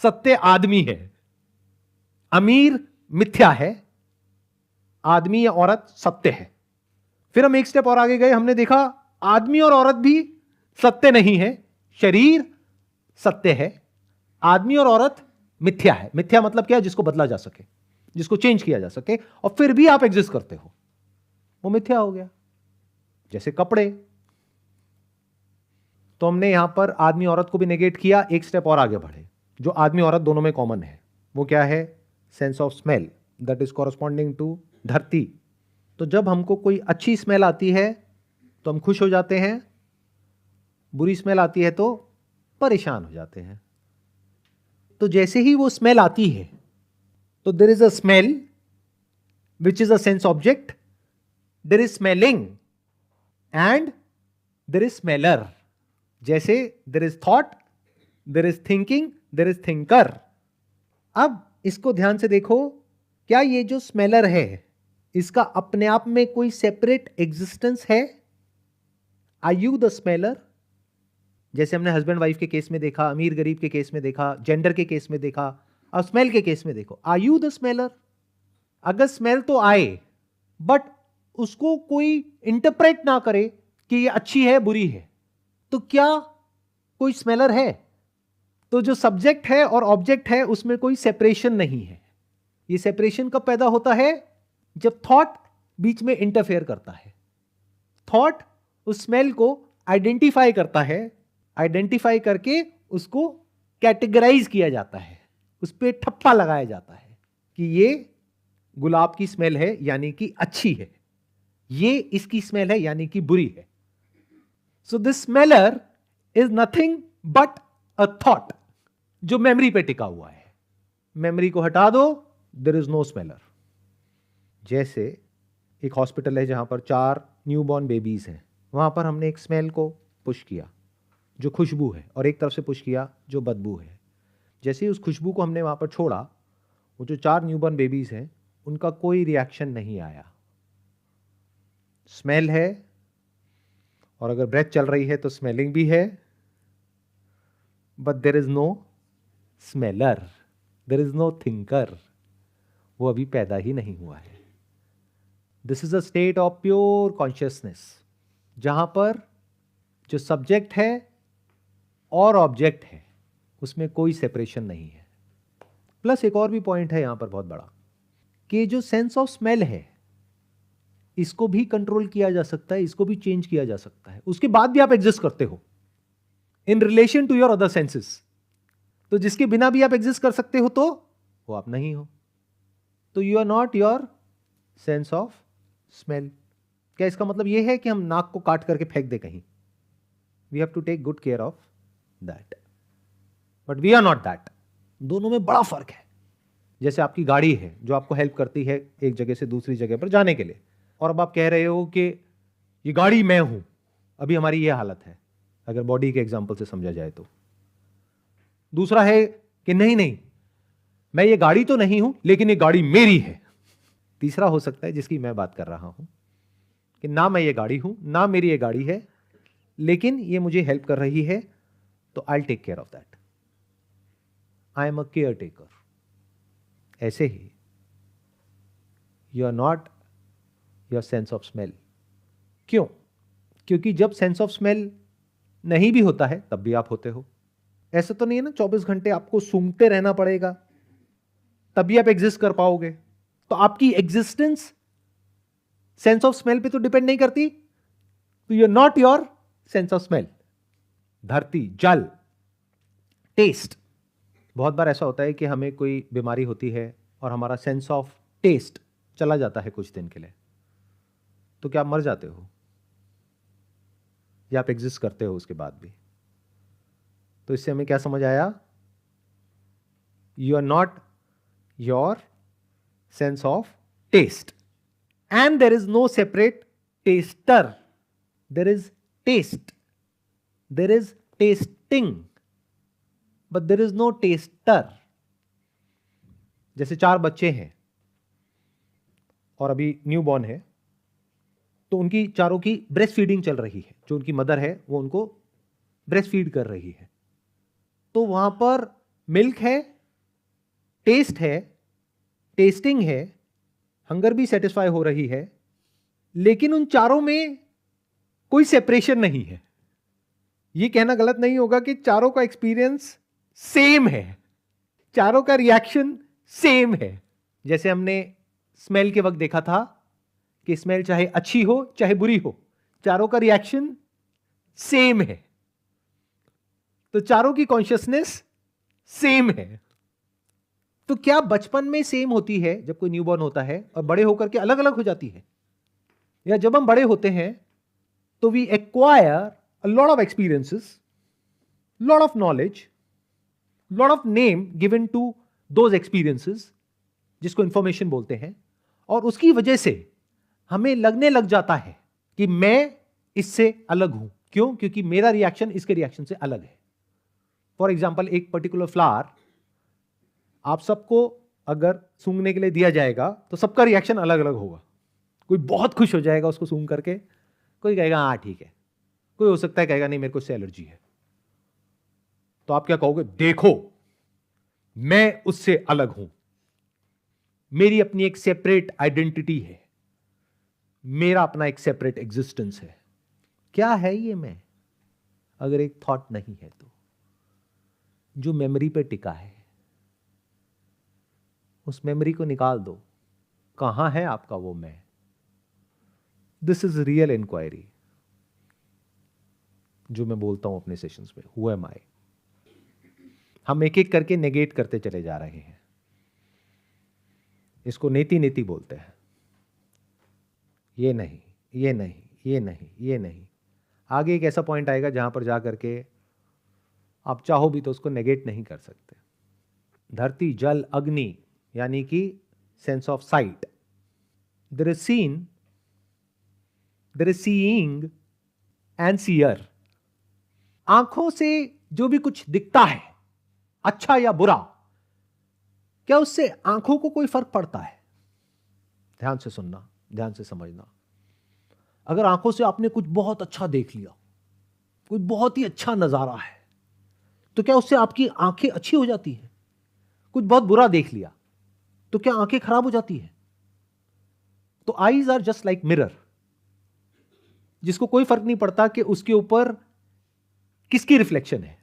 सत्य आदमी है। अमीर मिथ्या है, आदमी या औरत सत्य है। फिर हम एक स्टेप और आगे गए, हमने देखा आदमी और औरत भी सत्य नहीं है, शरीर सत्य है, आदमी और औरत मिथ्या है। मिथ्या मतलब क्या है? जिसको बदला जा सके, जिसको चेंज किया जा सके, और फिर भी आप एग्जिस्ट करते हो, वो मिथ्या हो गया। जैसे कपड़े, तो हमने यहां पर आदमी औरत को भी नेगेट किया, एक स्टेप और आगे बढ़े। जो आदमी औरत दोनों में कॉमन है वो क्या है? Sense of smell, that is corresponding to धरती। तो जब हमको कोई अच्छी स्मेल आती है तो हम खुश हो जाते हैं, बुरी स्मेल आती है तो परेशान हो जाते हैं। तो जैसे ही वो स्मेल आती है तो there is a smell which is a sense object, there is smelling and there is smeller. जैसे there is thought, there is thinking, there is thinker. अब इसको ध्यान से देखो, क्या ये जो स्मेलर है इसका अपने आप में कोई सेपरेट एग्जिस्टेंस है? Are you the smeller? जैसे हमने हस्बैंड वाइफ के केस में देखा, अमीर गरीब के केस में देखा, जेंडर के केस में देखा, अब स्मेल के केस में देखो, आर यू द स्मेलर? अगर स्मेल तो आए बट उसको कोई इंटरप्रेट ना करे कि ये अच्छी है बुरी है, तो क्या कोई स्मेलर है? तो जो सब्जेक्ट है और ऑब्जेक्ट है उसमें कोई सेपरेशन नहीं है। ये सेपरेशन कब पैदा होता है? जब थॉट बीच में इंटरफेयर करता है। थॉट उस स्मेल को आइडेंटिफाई करता है, आइडेंटिफाई करके उसको कैटेगराइज किया जाता है, उस पर ठप्पा लगाया जाता है कि ये गुलाब की स्मेल है यानी कि अच्छी है, ये इसकी स्मेल है यानी कि बुरी है। So this smeller is nothing but a thought जो मेमोरी पे टिका हुआ है। मेमोरी को हटा दो, देयर इज नो स्मेलर। जैसे एक हॉस्पिटल है जहां पर 4 न्यूबॉर्न बेबीज हैं, वहां पर हमने एक स्मेल को पुश किया जो खुशबू है, और एक तरफ से पुश किया जो बदबू है। जैसे ही उस खुशबू को हमने वहां पर छोड़ा, वो जो 4 न्यूबॉर्न बेबीज हैं उनका कोई रिएक्शन नहीं आया। स्मेल है, और अगर ब्रेथ चल रही है तो स्मेलिंग भी है, but there is no smeller, there is no thinker. वो अभी पैदा ही नहीं हुआ है। This is a state of pure consciousness, जहां पर जो सब्जेक्ट है और ऑब्जेक्ट है उसमें कोई सेपरेशन नहीं है। प्लस एक और भी पॉइंट है यहां पर बहुत बड़ा, कि जो सेंस ऑफ स्मेल है इसको भी कंट्रोल किया जा सकता है, इसको भी चेंज किया जा सकता है, उसके बाद भी आप एग्जिस्ट करते हो in relation to your other senses. तो जिसके बिना भी आप एग्जिस्ट कर सकते हो तो वो आप नहीं हो, तो you are not your sense of smell. क्या इसका मतलब यह है कि हम नाक को काट करके फेंक दे कहीं? We have to take good care of that, but we are not that. दोनों में बड़ा फर्क है। जैसे आपकी गाड़ी है जो आपको हेल्प करती है एक जगह से दूसरी जगह पर जाने के लिए, और अब आप कह रहे हो कि ये गाड़ी मैं हूं। अभी हमारी ये हालत है अगर बॉडी के एग्जाम्पल से समझा जाए तो। दूसरा है कि नहीं नहीं, मैं ये गाड़ी तो नहीं हूं लेकिन ये गाड़ी मेरी है। तीसरा हो सकता है जिसकी मैं बात कर रहा हूं कि ना मैं ये गाड़ी हूं ना मेरी ये गाड़ी है, लेकिन ये मुझे हेल्प कर रही है, तो I take care of that. I am a caretaker. ऐसे ही you are not your sense of smell. क्यों? क्योंकि जब सेंस ऑफ स्मेल नहीं भी होता है तब भी आप होते हो। ऐसा तो नहीं है ना 24 घंटे आपको सूंघते रहना पड़ेगा तभी आप एग्जिस्ट कर पाओगे। तो आपकी एग्जिस्टेंस सेंस ऑफ स्मेल पे तो डिपेंड नहीं करती, तो you are not your sense of smell. धरती, जल, टेस्ट। बहुत बार ऐसा होता है कि हमें कोई बीमारी होती है और हमारा सेंस ऑफ टेस्ट चला जाता है कुछ दिन के लिए, तो क्या आप मर जाते हो या आप एग्जिस्ट करते हो उसके बाद भी? तो इससे हमें क्या समझ आया? You are not your sense of taste, and there is no separate taster. There is taste, there is tasting, but there is no taster. जैसे 4 बच्चे हैं और अभी न्यू बॉर्न है, तो उनकी चारों की ब्रेस्ट फीडिंग चल रही है। जो उनकी मदर है वो उनको ब्रेस्ट फीड कर रही है। तो वहां पर मिल्क है, टेस्ट है, टेस्टिंग है, हंगर भी सेटिस्फाई हो रही है, लेकिन उन चारों में कोई सेपरेशन नहीं है। यह कहना गलत नहीं होगा कि चारों का एक्सपीरियंस सेम है, चारों का रिएक्शन सेम है। जैसे हमने स्मेल के वक्त देखा था कि स्मेल चाहे अच्छी हो चाहे बुरी हो, चारों का रिएक्शन सेम है। तो चारों की कॉन्शियसनेस सेम है। तो क्या बचपन में सेम होती है जब कोई न्यूबॉर्न होता है और बड़े होकर के अलग अलग हो जाती है? या जब हम बड़े होते हैं तो we acquire a lot of experiences, lot of knowledge, lot of name given to those experiences, जिसको इंफॉर्मेशन बोलते हैं, और उसकी वजह से हमें लगने लग जाता है कि मैं इससे अलग हूं। क्यों? क्योंकि मेरा रिएक्शन इसके रिएक्शन से अलग है। फॉर एग्जाम्पल, एक पर्टिकुलर फ्लावर आप सबको अगर सूंघने के लिए दिया जाएगा तो सबका रिएक्शन अलग अलग होगा। कोई बहुत खुश हो जाएगा उसको सूंघ करके, कोई कहेगा हाँ ठीक है, कोई हो सकता है कहेगा नहीं मेरे को इससे एलर्जी है। तो आप क्या कहोगे? देखो, मैं उससे अलग हूं, मेरी अपनी एक सेपरेट आइडेंटिटी है, मेरा अपना एक सेपरेट एग्जिस्टेंस है। क्या है ये मैं? अगर एक थॉट नहीं है तो, जो मेमोरी पे टिका है, उस मेमोरी को निकाल दो। कहां है आपका वो मैं? दिस इज रियल इंक्वायरी जो मैं बोलता हूं अपने सेशंस में, हु एम आई। हम एक एक करके नेगेट करते चले जा रहे हैं। इसको नेति नेति बोलते हैं। ये नहीं, ये नहीं, ये नहीं, ये नहीं। आगे एक ऐसा पॉइंट आएगा जहां पर जा करके आप चाहो भी तो उसको नेगेट नहीं कर सकते। धरती, जल, अग्नि, यानी कि sense of sight. There is seen, there is seeing and seer. आंखों से जो भी कुछ दिखता है, अच्छा या बुरा, क्या उससे आंखों को कोई फर्क पड़ता है? ध्यान से सुनना, ध्यान से समझना। अगर आंखों से आपने कुछ बहुत अच्छा देख लिया, कोई बहुत ही अच्छा नजारा है, तो क्या उससे आपकी आंखें अच्छी हो जाती हैं? कुछ बहुत बुरा देख लिया तो क्या आंखें खराब हो जाती हैं? तो eyes are just like mirror, जिसको कोई फर्क नहीं पड़ता कि उसके ऊपर किसकी रिफ्लेक्शन है।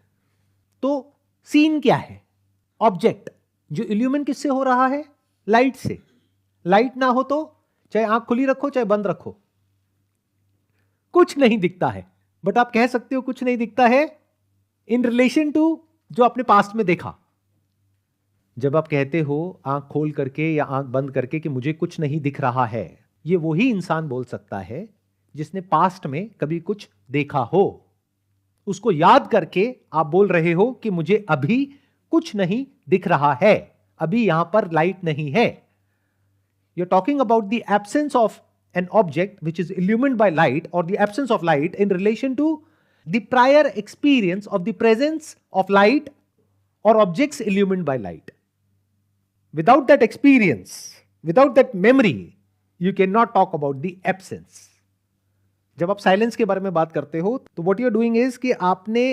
तो सीन क्या है? ऑब्जेक्ट जो इल्यूमिन किससे हो रहा है? लाइट से। लाइट ना हो तो चाहे आंख खुली रखो चाहे बंद रखो, कुछ नहीं दिखता है। बट आप कह सकते हो कुछ नहीं दिखता है इन रिलेशन टू जो आपने पास्ट में देखा। जब आप कहते हो आंख खोल करके या आंख बंद करके कि मुझे कुछ नहीं दिख रहा है, ये वही इंसान बोल सकता है जिसने पास्ट में कभी कुछ देखा हो। उसको याद करके आप बोल रहे हो कि मुझे अभी कुछ नहीं दिख रहा है, अभी यहां पर लाइट नहीं है। You're talking about the absence of an object which is illumined by light, or the absence of light in relation to the prior experience of the presence of light or objects illumined by light. Without that experience, without that memory, you cannot talk about the absence. जब आप साइलेंस के बारे में बात करते हो तो what you're doing is कि आपने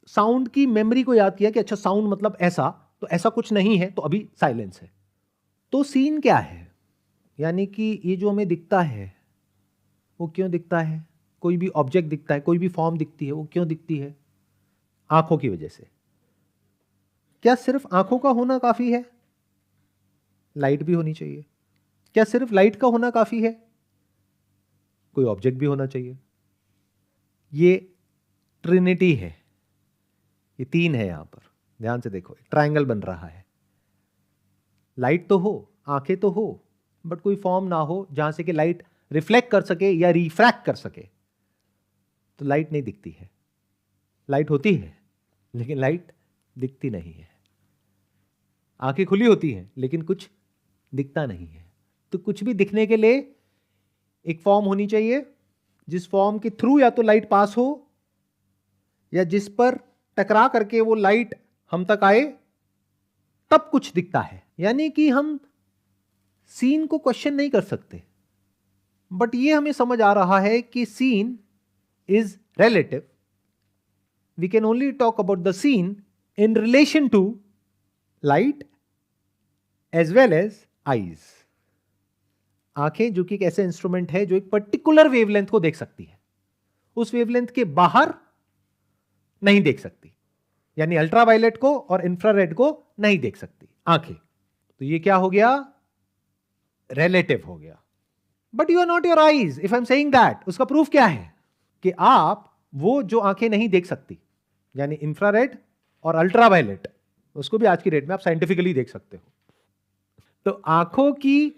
साउंड की मेमोरी को याद किया कि अच्छा साउंड मतलब ऐसा, तो ऐसा कुछ नहीं है तो अभी साइलेंस है। तो सीन क्या है? यानी कि ये जो हमें दिखता है वो क्यों दिखता है? कोई भी ऑब्जेक्ट दिखता है, कोई भी फॉर्म दिखती है, वो क्यों दिखती है? आंखों की वजह से। क्या सिर्फ आंखों का होना काफी है? लाइट भी होनी चाहिए। क्या सिर्फ लाइट का होना काफी है? कोई ऑब्जेक्ट भी होना चाहिए। ये ट्रिनिटी है, ये तीन है। यहां पर ध्यान से देखो, ट्रायंगल बन रहा है। लाइट तो हो, आंखें तो हो, बट कोई फॉर्म ना हो जहां से कि लाइट रिफ्लेक्ट कर सके या रिफ्रैक्ट कर सके, तो लाइट नहीं दिखती है। लाइट होती है लेकिन लाइट दिखती नहीं है। आंखें खुली होती हैं लेकिन कुछ दिखता नहीं है। तो कुछ भी दिखने के लिए एक फॉर्म होनी चाहिए, जिस फॉर्म के थ्रू या तो लाइट पास हो या जिस पर टकरा करके वो लाइट हम तक आए, तब कुछ दिखता है। यानी कि हम सीन को क्वेश्चन नहीं कर सकते, बट ये हमें समझ आ रहा है कि seen is relative. We can only talk about the scene in relation to light as well as eyes. आंखें जो कि एक ऐसे इंस्ट्रूमेंट है जो एक पर्टिकुलर वेवलेंथ को देख सकती है, उस वेवलेंथ के बाहर नहीं देख सकती, यानी अल्ट्रावायलेट को और इंफ्रारेड को नहीं देख सकती आंखें। तो ये क्या हो गया? रिलेटिव हो गया। But you are not your eyes if I am saying that. उसका प्रूफ क्या है? कि आप वो जो आंखें नहीं देख सकती, यानी इंफ्रारेड और अल्ट्रावायलेट, उसको भी आज की डेट में आप साइंटिफिकली देख सकते हो। तो आंखों की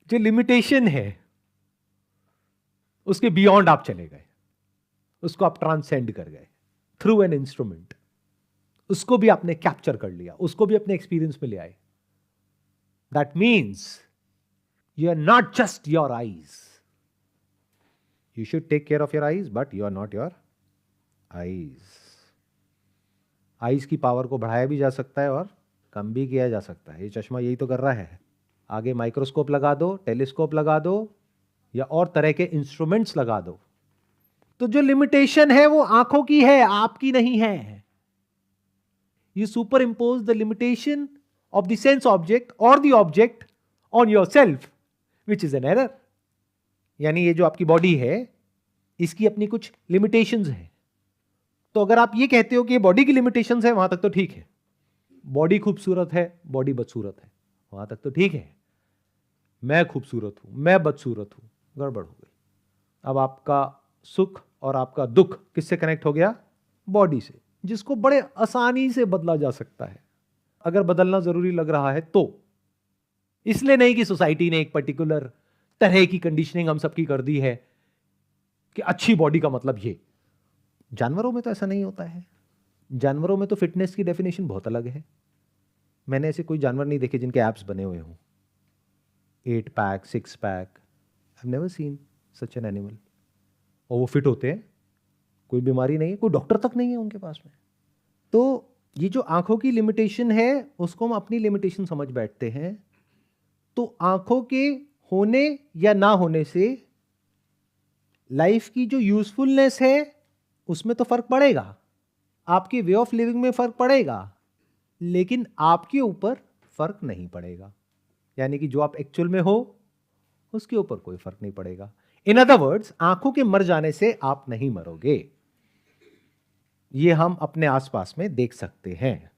जो लिमिटेशन है उसके बियॉन्ड आप चले गए, उसको आप ट्रांसेंड कर गए थ्रू एन इंस्ट्रूमेंट। उसको भी आपने कैप्चर कर लिया, उसको भी अपने एक्सपीरियंस में ले आए। That means you are not just your eyes. You should take care of your eyes, but you are not your eyes. Eyes की पावर को बढ़ाया भी जा सकता है और कम भी किया जा सकता है। ये चश्मा यही तो कर रहा है। आगे माइक्रोस्कोप लगा दो, टेलीस्कोप लगा दो, या और तरह के इंस्ट्रूमेंट्स लगा दो। तो जो लिमिटेशन है वो आंखों की है, आपकी नहीं है। You superimpose the limitation of the sense object or the object on yourself, which is an error. यानी ये जो आपकी बॉडी है इसकी अपनी कुछ लिमिटेशंस हैं। तो अगर आप ये कहते हो कि ये बॉडी की लिमिटेशंस है, वहां तक तो ठीक है। बॉडी खूबसूरत है, बॉडी बदसूरत है, वहां तक तो ठीक है। मैं खूबसूरत हूं, मैं बदसूरत हूं, गड़बड़ हो गई। अब आपका सुख और आपका दुख किससे कनेक्ट हो गया? बॉडी से, जिसको बड़े आसानी से बदला जा सकता है अगर बदलना जरूरी लग रहा है तो। इसलिए नहीं कि सोसाइटी ने एक पर्टिकुलर तरह की कंडीशनिंग हम सबकी कर दी है कि अच्छी बॉडी का मतलब ये। जानवरों में तो ऐसा नहीं होता है। जानवरों में तो फिटनेस की डेफिनेशन बहुत अलग है। मैंने ऐसे कोई जानवर नहीं देखे जिनके एब्स बने हुए हों, 8 pack 6 pack. I have never seen such an animal. और वो फिट होते हैं, कोई बीमारी नहीं है, कोई डॉक्टर तक नहीं है उनके पास में। तो ये जो आंखों की लिमिटेशन है उसको हम अपनी लिमिटेशन समझ बैठते हैं। तो आंखों के होने या ना होने से लाइफ की जो यूजफुलनेस है उसमें तो फर्क पड़ेगा, आपके वे ऑफ लिविंग में फर्क पड़ेगा, लेकिन आपके ऊपर फर्क नहीं पड़ेगा। यानी कि जो आप एक्चुअल में हो उसके ऊपर कोई फर्क नहीं पड़ेगा। इन अदर वर्ड्स, आंखों के मर जाने से आप नहीं मरोगे। ये हम अपने आसपास में देख सकते हैं।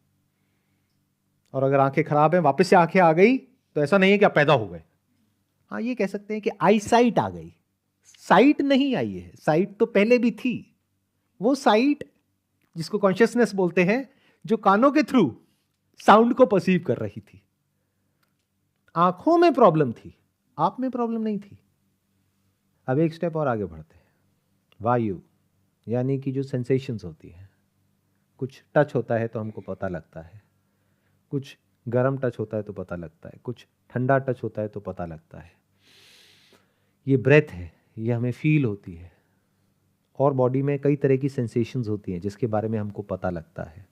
और अगर आंखें खराब हैं, वापस से आंखें आ गई, तो ऐसा नहीं है कि आप पैदा हो गए। हाँ, ये कह सकते हैं कि आई साइट आ गई। साइट नहीं आई है, साइट तो पहले भी थी। वो साइट जिसको कॉन्शियसनेस बोलते हैं, जो कानों के थ्रू साउंड को परसीव कर रही थी। आंखों में प्रॉब्लम थी, आप में प्रॉब्लम नहीं थी। अब एक स्टेप और आगे बढ़ते हैं। वायु, यानी कि जो सेंसेशंस होती हैं, कुछ टच होता है तो हमको पता लगता है, कुछ गर्म टच होता है तो पता लगता है, कुछ ठंडा टच होता है तो पता लगता है। ये ब्रेथ है, ये हमें फील होती है। और बॉडी में कई तरह की सेंसेशंस होती हैं जिसके बारे में हमको पता लगता है।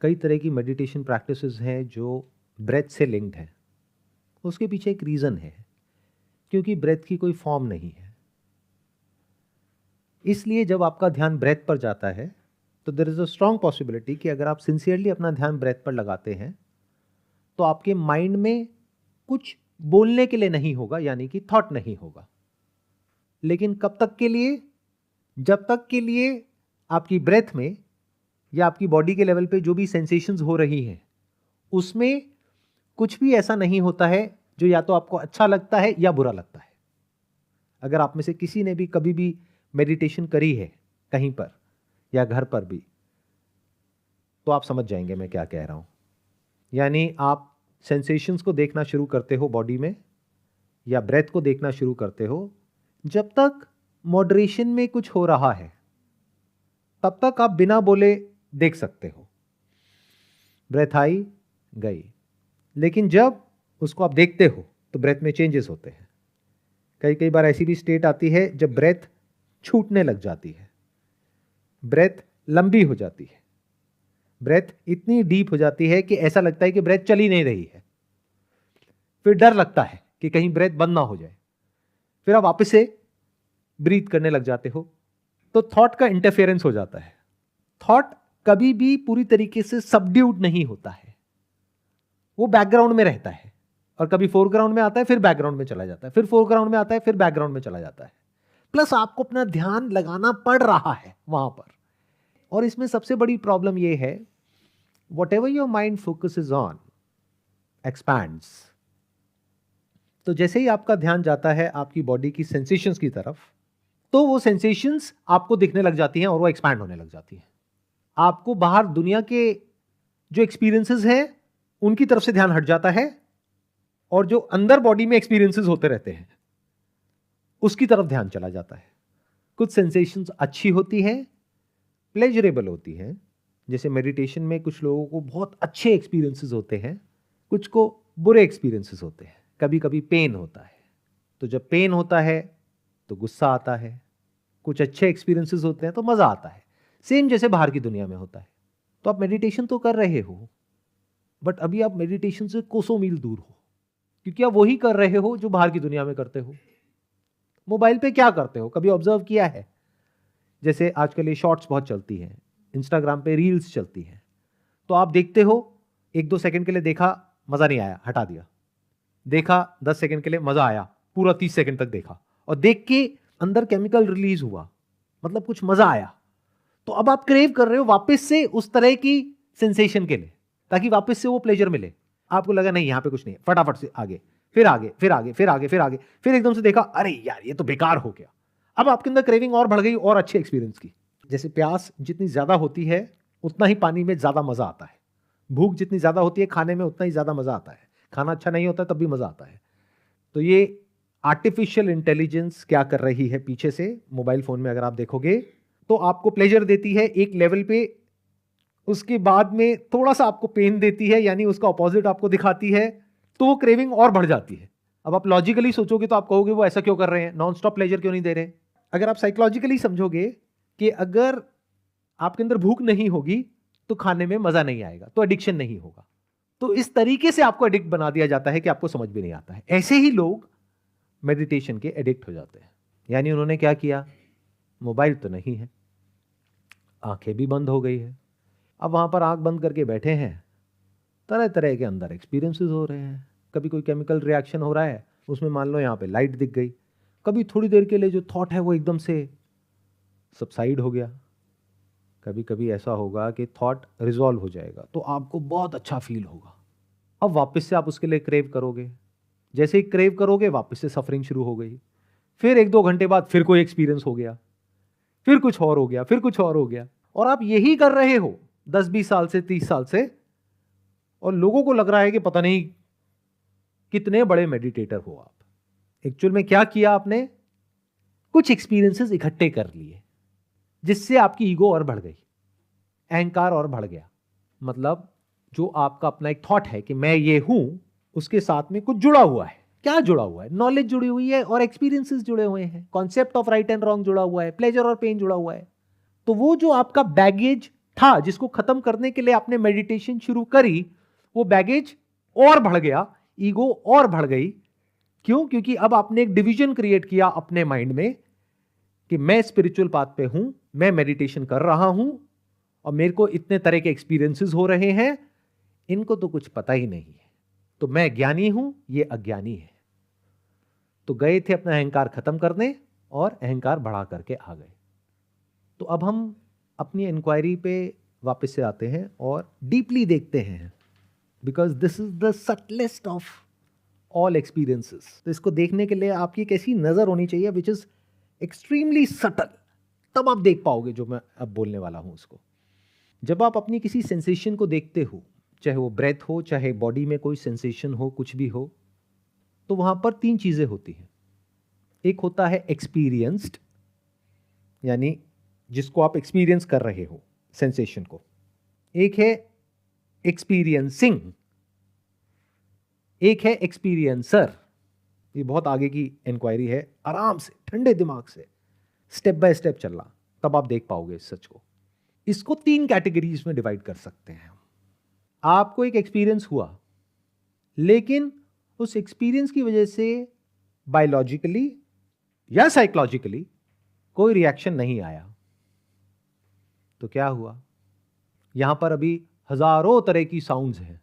कई तरह की मेडिटेशन प्रैक्टिसेस हैं जो ब्रेथ से लिंक्ड हैं। उसके पीछे एक रीज़न है, क्योंकि ब्रेथ की कोई फॉर्म नहीं है। इसलिए जब आपका ध्यान ब्रेथ पर जाता है तो there is a strong possibility कि अगर आप सिंसियरली अपना ध्यान ब्रेथ पर लगाते हैं तो आपके माइंड में कुछ बोलने के लिए नहीं होगा, यानी कि थॉट नहीं होगा। लेकिन कब तक के लिए? जब तक के लिए आपकी ब्रेथ में या आपकी बॉडी के लेवल पे जो भी सेंसेशंस हो रही हैं उसमें कुछ भी ऐसा नहीं होता है जो या तो आपको अच्छा लगता है या बुरा लगता है। अगर आप में से किसी ने भी कभी भी मेडिटेशन करी है कहीं पर या घर पर भी, तो आप समझ जाएंगे मैं क्या कह रहा हूं। यानी आप सेंसेशंस को देखना शुरू करते हो बॉडी में, या ब्रेथ को देखना शुरू करते हो, जब तक मॉडरेशन में कुछ हो रहा है तब तक आप बिना बोले देख सकते हो। ब्रेथ आई गई, लेकिन जब उसको आप देखते हो तो ब्रेथ में चेंजेस होते हैं। कई बार ऐसी भी स्टेट आती है जब ब्रेथ छूटने लग जाती है, ब्रेथ लंबी हो जाती है, ब्रेथ इतनी डीप हो जाती है कि ऐसा लगता है कि ब्रेथ चल ही नहीं रही है। फिर डर लगता है कि कहीं ब्रेथ बंद ना हो जाए। फिर आप वापस से ब्रीथ करने लग जाते हो। तो थॉट का इंटरफेरेंस हो जाता है। थॉट कभी भी पूरी तरीके से सबड्यूड नहीं होता है, वो बैकग्राउंड में रहता है और कभी फोरग्राउंड में आता है, फिर बैकग्राउंड में चला जाता है, फिर फोरग्राउंड में आता है, फिर बैकग्राउंड में चला जाता है। प्लस आपको अपना ध्यान लगाना पड़ रहा है वहां पर। और इसमें सबसे बड़ी प्रॉब्लम यह है, what ever your mind focuses on expands. तो जैसे ही आपका ध्यान जाता है आपकी बॉडी की सेंसेशंस की तरफ, तो वो सेंसेशंस आपको दिखने लग जाती हैं और वो एक्सपैंड होने लग जाती हैं। आपको बाहर दुनिया के जो एक्सपीरियंसेस हैं उनकी तरफ से ध्यान हट जाता है और जो अंदर बॉडी में एक्सपीरियंसेस होते रहते हैं उसकी तरफ ध्यान चला जाता है। कुछ सेंसेशंस अच्छी होती हैं, प्लेजरेबल होती हैं, जैसे मेडिटेशन में कुछ लोगों को बहुत अच्छे एक्सपीरियंसेस होते हैं, कुछ को बुरे एक्सपीरियंसेस होते हैं। कभी कभी पेन होता है, तो जब पेन होता है तो गुस्सा आता है। कुछ अच्छे एक्सपीरियंसेस होते हैं तो मजा आता है, सेम जैसे बाहर की दुनिया में होता है। तो आप मेडिटेशन तो कर रहे हो, बट अभी आप मेडिटेशन से कोसों मील दूर हो, क्योंकि आप वही कर रहे हो जो बाहर की दुनिया में करते हो। मोबाइल पे क्या करते हो, कभी ऑब्जर्व किया है? जैसे आजकल ये शॉर्ट्स बहुत चलती हैं, इंस्टाग्राम पे रील्स चलती हैं, तो आप देखते हो, 1-2 सेकंड के लिए देखा, मजा नहीं आया, हटा दिया। देखा 10 सेकंड के लिए, मजा आया, पूरा 30 सेकंड तक देखा, और देख के अंदर केमिकल रिलीज हुआ, मतलब कुछ मजा आया। तो अब आप क्रेव कर रहे हो वापस से उस तरह की सेंसेशन के लिए, ताकि वापस से वो प्लेजर मिले। आपको लगा नहीं यहां पे कुछ नहीं है, फटाफट से आगे, फिर आगे, फिर आगे, फिर आगे, फिर आगे, फिर एकदम से देखा, अरे यार ये तो बेकार हो गया। अब आपके अंदर क्रेविंग और बढ़ गई और अच्छे एक्सपीरियंस की। जैसे प्यास जितनी ज्यादा होती है उतना ही पानी में ज्यादा मजा आता है, भूख जितनी ज्यादा होती है खाने में उतना ही ज्यादा मजा आता है, खाना अच्छा नहीं होता तब भी मजा आता है। तो ये आर्टिफिशियल इंटेलिजेंस क्या कर रही है पीछे से, मोबाइल फोन में अगर आप देखोगे तो आपको प्लेजर देती है एक लेवल पे, उसके बाद में थोड़ा सा आपको पेन देती है, यानी उसका ऑपोजिट आपको दिखाती है, तो वो क्रेविंग और बढ़ जाती है। अब आप लॉजिकली सोचोगे तो आप कहोगे वो ऐसा क्यों कर रहे हैं, नॉन स्टॉप प्लेजर क्यों नहीं दे रहे। अगर आप साइकोलॉजिकली समझोगे कि अगर आपके अंदर भूख नहीं होगी तो खाने में मजा नहीं आएगा, तो एडिक्शन नहीं होगा। तो इस तरीके से आपको एडिक्ट बना दिया जाता है कि आपको समझ भी नहीं आता है। ऐसे ही लोग मेडिटेशन के एडिक्ट हो जाते हैं। यानी उन्होंने क्या किया, मोबाइल तो नहीं है, आंखें भी बंद हो गई है, अब वहां पर आंख बंद करके बैठे हैं, तरह तरह के अंदर एक्सपीरियंसेस हो रहे हैं। कभी कोई केमिकल रिएक्शन हो रहा है, उसमें मान लो यहाँ पे लाइट दिख गई, कभी थोड़ी देर के लिए जो थॉट है वो एकदम से सबसाइड हो गया। कभी कभी ऐसा होगा कि थॉट रिजॉल्व हो जाएगा तो आपको बहुत अच्छा फील होगा। अब वापस से आप उसके लिए क्रेव करोगे, जैसे ही क्रेव करोगे वापस से सफरिंग शुरू हो गई। फिर 1-2 घंटे बाद फिर कोई एक्सपीरियंस हो गया, फिर कुछ और हो गया, फिर कुछ और हो गया, और आप यही कर रहे हो 10-20 साल से, 30 साल से, और लोगों को लग रहा है कि पता नहीं कितने बड़े मेडिटेटर हो आप। एक्चुअल में क्या किया आपने, कुछ एक्सपीरियंसेस इकट्ठे कर लिए जिससे आपकी ईगो और बढ़ गई, अहंकार और बढ़ गया। मतलब जो आपका अपना एक थॉट है कि मैं ये हूं, उसके साथ में कुछ जुड़ा हुआ है। क्या जुड़ा हुआ है, नॉलेज जुड़ी हुई है और एक्सपीरियंसेस जुड़े हुए हैं, concept of right and wrong जुड़ा हुआ है, प्लेजर और पेन जुड़ा हुआ है। तो वो जो आपका बैगेज था जिसको खत्म करने के लिए आपने मेडिटेशन शुरू करी, वो बैगेज और बढ़ गया, ईगो और बढ़ गई। क्यों? क्योंकि अब आपने एक डिवीजन क्रिएट किया अपने माइंड में कि मैं स्पिरिचुअल पाथ पे हूं, मैं मेडिटेशन कर रहा हूं और मेरे को इतने तरह के एक्सपीरियंसेस हो रहे हैं, इनको तो कुछ पता ही नहीं है, तो मैं ज्ञानी हूं, ये अज्ञानी है। तो गए थे अपना अहंकार खत्म करने और अहंकार बढ़ा करके आ गए। तो अब हम अपनी इंक्वायरी पे वापस से आते हैं और डीपली देखते हैं, because this is the subtlest of all experiences. तो इसको देखने के लिए आपकी एक ऐसी नजर होनी चाहिए विच इज एक्सट्रीमली सटल, तब आप देख पाओगे जो मैं अब बोलने वाला हूं उसको। जब आप अपनी किसी सेंसेशन को देखते हो, चाहे वो ब्रेथ हो, चाहे बॉडी में कोई सेंसेशन हो, कुछ भी हो, तो वहां पर 3 चीजें होती हैं। एक होता है एक्सपीरियंस्ड, यानी जिसको आप एक्सपीरियंस कर रहे हो सेंसेशन को। एक है एक्सपीरियंसिंग, एक है एक्सपीरियंसर। ये बहुत आगे की इंक्वायरी है, आराम से ठंडे दिमाग से स्टेप बाय स्टेप चलना, तब आप देख पाओगे इस सच को। इसको 3 कैटेगरीज में डिवाइड कर सकते हैं। आपको एक एक्सपीरियंस हुआ, लेकिन उस एक्सपीरियंस की वजह से बायोलॉजिकली या साइकोलॉजिकली कोई रिएक्शन नहीं आया, तो क्या हुआ? यहां पर अभी हजारों तरह की साउंड्स हैं,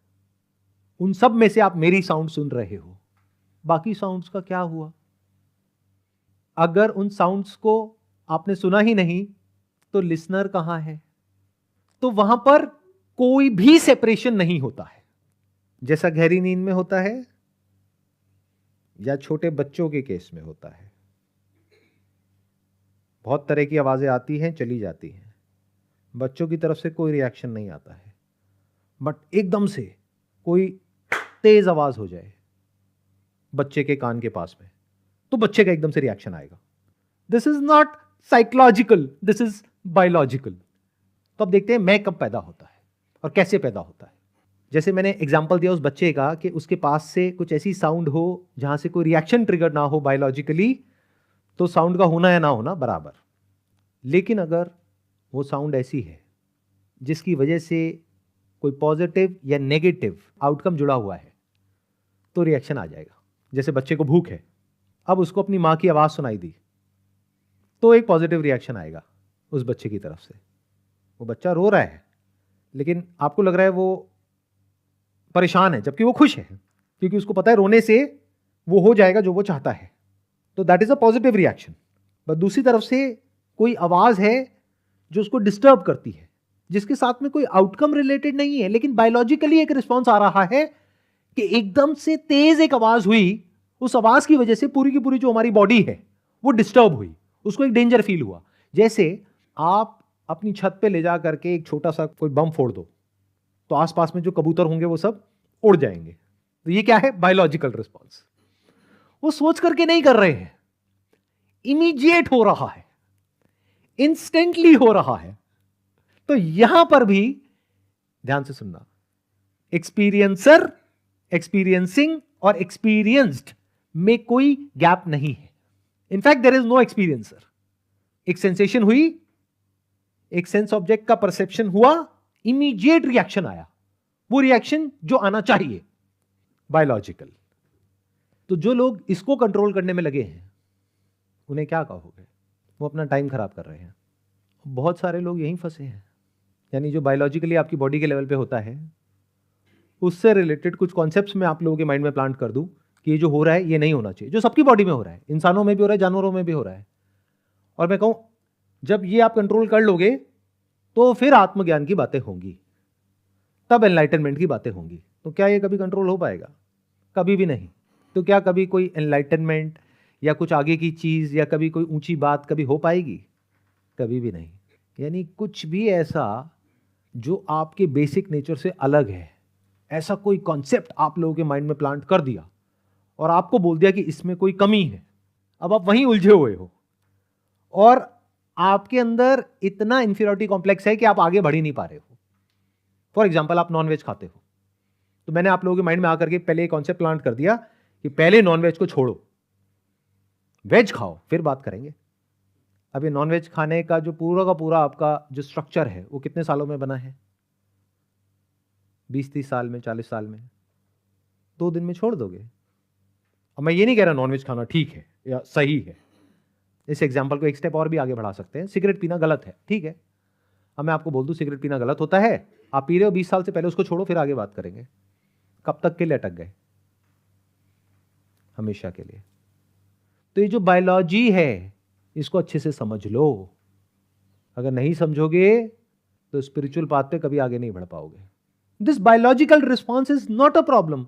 उन सब में से आप मेरी साउंड सुन रहे हो, बाकी साउंड्स का क्या हुआ? अगर उन साउंड्स को आपने सुना ही नहीं तो लिसनर कहां है? तो वहां पर कोई भी सेपरेशन नहीं होता है, जैसा गहरी नींद में होता है या छोटे बच्चों के केस में होता है। बहुत तरह की आवाजें आती हैं, चली जाती हैं, बच्चों की तरफ से कोई रिएक्शन नहीं आता है, बट एकदम से कोई तेज आवाज हो जाए बच्चे के कान के पास में, तो बच्चे का एकदम से रिएक्शन आएगा। This is not psychological, this is biological. तो अब देखते हैं मैं कब पैदा होता है और कैसे पैदा होता है। जैसे मैंने एग्जांपल दिया उस बच्चे का कि उसके पास से कुछ ऐसी साउंड हो जहां से कोई रिएक्शन ट्रिगर ना हो बायोलॉजिकली, तो साउंड का होना या ना होना बराबर। लेकिन अगर वो साउंड ऐसी है जिसकी वजह से कोई पॉजिटिव या नेगेटिव आउटकम जुड़ा हुआ है, तो रिएक्शन आ जाएगा। जैसे बच्चे को भूख है, अब उसको अपनी मां की आवाज सुनाई दी, तो एक पॉजिटिव रिएक्शन आएगा उस बच्चे की तरफ से। वो बच्चा रो रहा है, लेकिन आपको लग रहा है वो परेशान है, जबकि वो खुश है, क्योंकि उसको पता है रोने से वो हो जाएगा जो वो चाहता है। तो that is a positive reaction. But दूसरी तरफ से कोई आवाज है जो उसको डिस्टर्ब करती है, जिसके साथ में कोई आउटकम रिलेटेड नहीं है, लेकिन बायोलॉजिकली एक रिस्पॉन्स आ रहा है कि एकदम से तेज एक आवाज हुई, उस आवाज की वजह से पूरी की पूरी जो हमारी बॉडी है वो डिस्टर्ब हुई, उसको एक डेंजर फील हुआ। जैसे आप अपनी छत पे ले जा करके एक छोटा सा कोई बम फोड़ दो, तो आसपास में जो कबूतर होंगे वो सब उड़ जाएंगे। तो ये क्या है? Biological response. वो सोच करके नहीं कर रहे हैं, इमीडिएट हो रहा है, इंस्टेंटली हो रहा है। तो यहां पर भी ध्यान से सुनना, एक्सपीरियंसर, एक्सपीरियंसिंग और एक्सपीरियंस्ड में कोई गैप नहीं है। In fact there is no experiencer. एक सेंसेशन हुई, एक सेंस ऑब्जेक्ट का परसेप्शन हुआ, इमीडिएट रिएक्शन आया, वो रिएक्शन जो आना चाहिए बायोलॉजिकल। तो जो लोग इसको कंट्रोल करने में लगे हैं उन्हें क्या कहोगे? वो अपना टाइम खराब कर रहे हैं। बहुत सारे लोग यहीं फंसे हैं। यानी जो बायोलॉजिकली आपकी बॉडी के लेवल पे होता है, उससे रिलेटेड कुछ कॉन्सेप्ट्स मैं आप लोगों के माइंड में प्लांट कर दूं कि ये जो हो रहा है ये नहीं होना चाहिए, जो सबकी बॉडी में हो रहा है, इंसानों में भी हो रहा है, जानवरों में भी हो रहा है। और मैं कहूं जब ये आप कंट्रोल कर लोगे तो फिर आत्मज्ञान की बातें होंगी, तब एनलाइटनमेंट की बातें होंगी। तो क्या ये कभी कंट्रोल हो पाएगा? कभी भी नहीं। तो क्या कभी कोई एनलाइटनमेंट या कुछ आगे की चीज या कभी कोई ऊंची बात कभी हो पाएगी? कभी भी नहीं। यानी कुछ भी ऐसा जो आपके बेसिक नेचर से अलग है, ऐसा कोई कॉन्सेप्ट आप लोगों के माइंड में प्लांट कर दिया और आपको बोल दिया कि इसमें कोई कमी है, अब आप वहीं उलझे हुए हो और आपके अंदर इतना इंफीरियरिटी कॉम्प्लेक्स है कि आप आगे बढ़ ही नहीं पा रहे हो। फॉर एग्जाम्पल, आप नॉनवेज खाते हो, तो मैंने आप लोगों के माइंड में आकर के पहले एक कॉन्सेप्ट प्लांट कर दिया कि पहले नॉनवेज को छोड़ो, वेज खाओ, फिर बात करेंगे। अब ये नॉनवेज खाने का जो पूरा आपका जो स्ट्रक्चर है वो कितने सालों में बना है? 20-30 साल में, 40 साल में। 2 दिन में छोड़ दोगे? अब मैं ये नहीं कह रहा नॉनवेज खाना ठीक है या सही है, इस एग्जाम्पल को एक स्टेप और भी आगे बढ़ा सकते हैं। सिगरेट पीना गलत है, ठीक है, अब मैं आपको बोल दूं सिगरेट पीना गलत होता है, आप पी रहे हो 20 साल से, पहले उसको छोड़ो फिर आगे बात करेंगे। कब तक के लिए अटक गए? हमेशा के लिए। तो ये जो बायोलॉजी है इसको अच्छे से समझ लो। अगर नहीं समझोगे तो स्पिरिचुअल पाथ पे कभी आगे नहीं बढ़ पाओगे। This biological response is not a problem.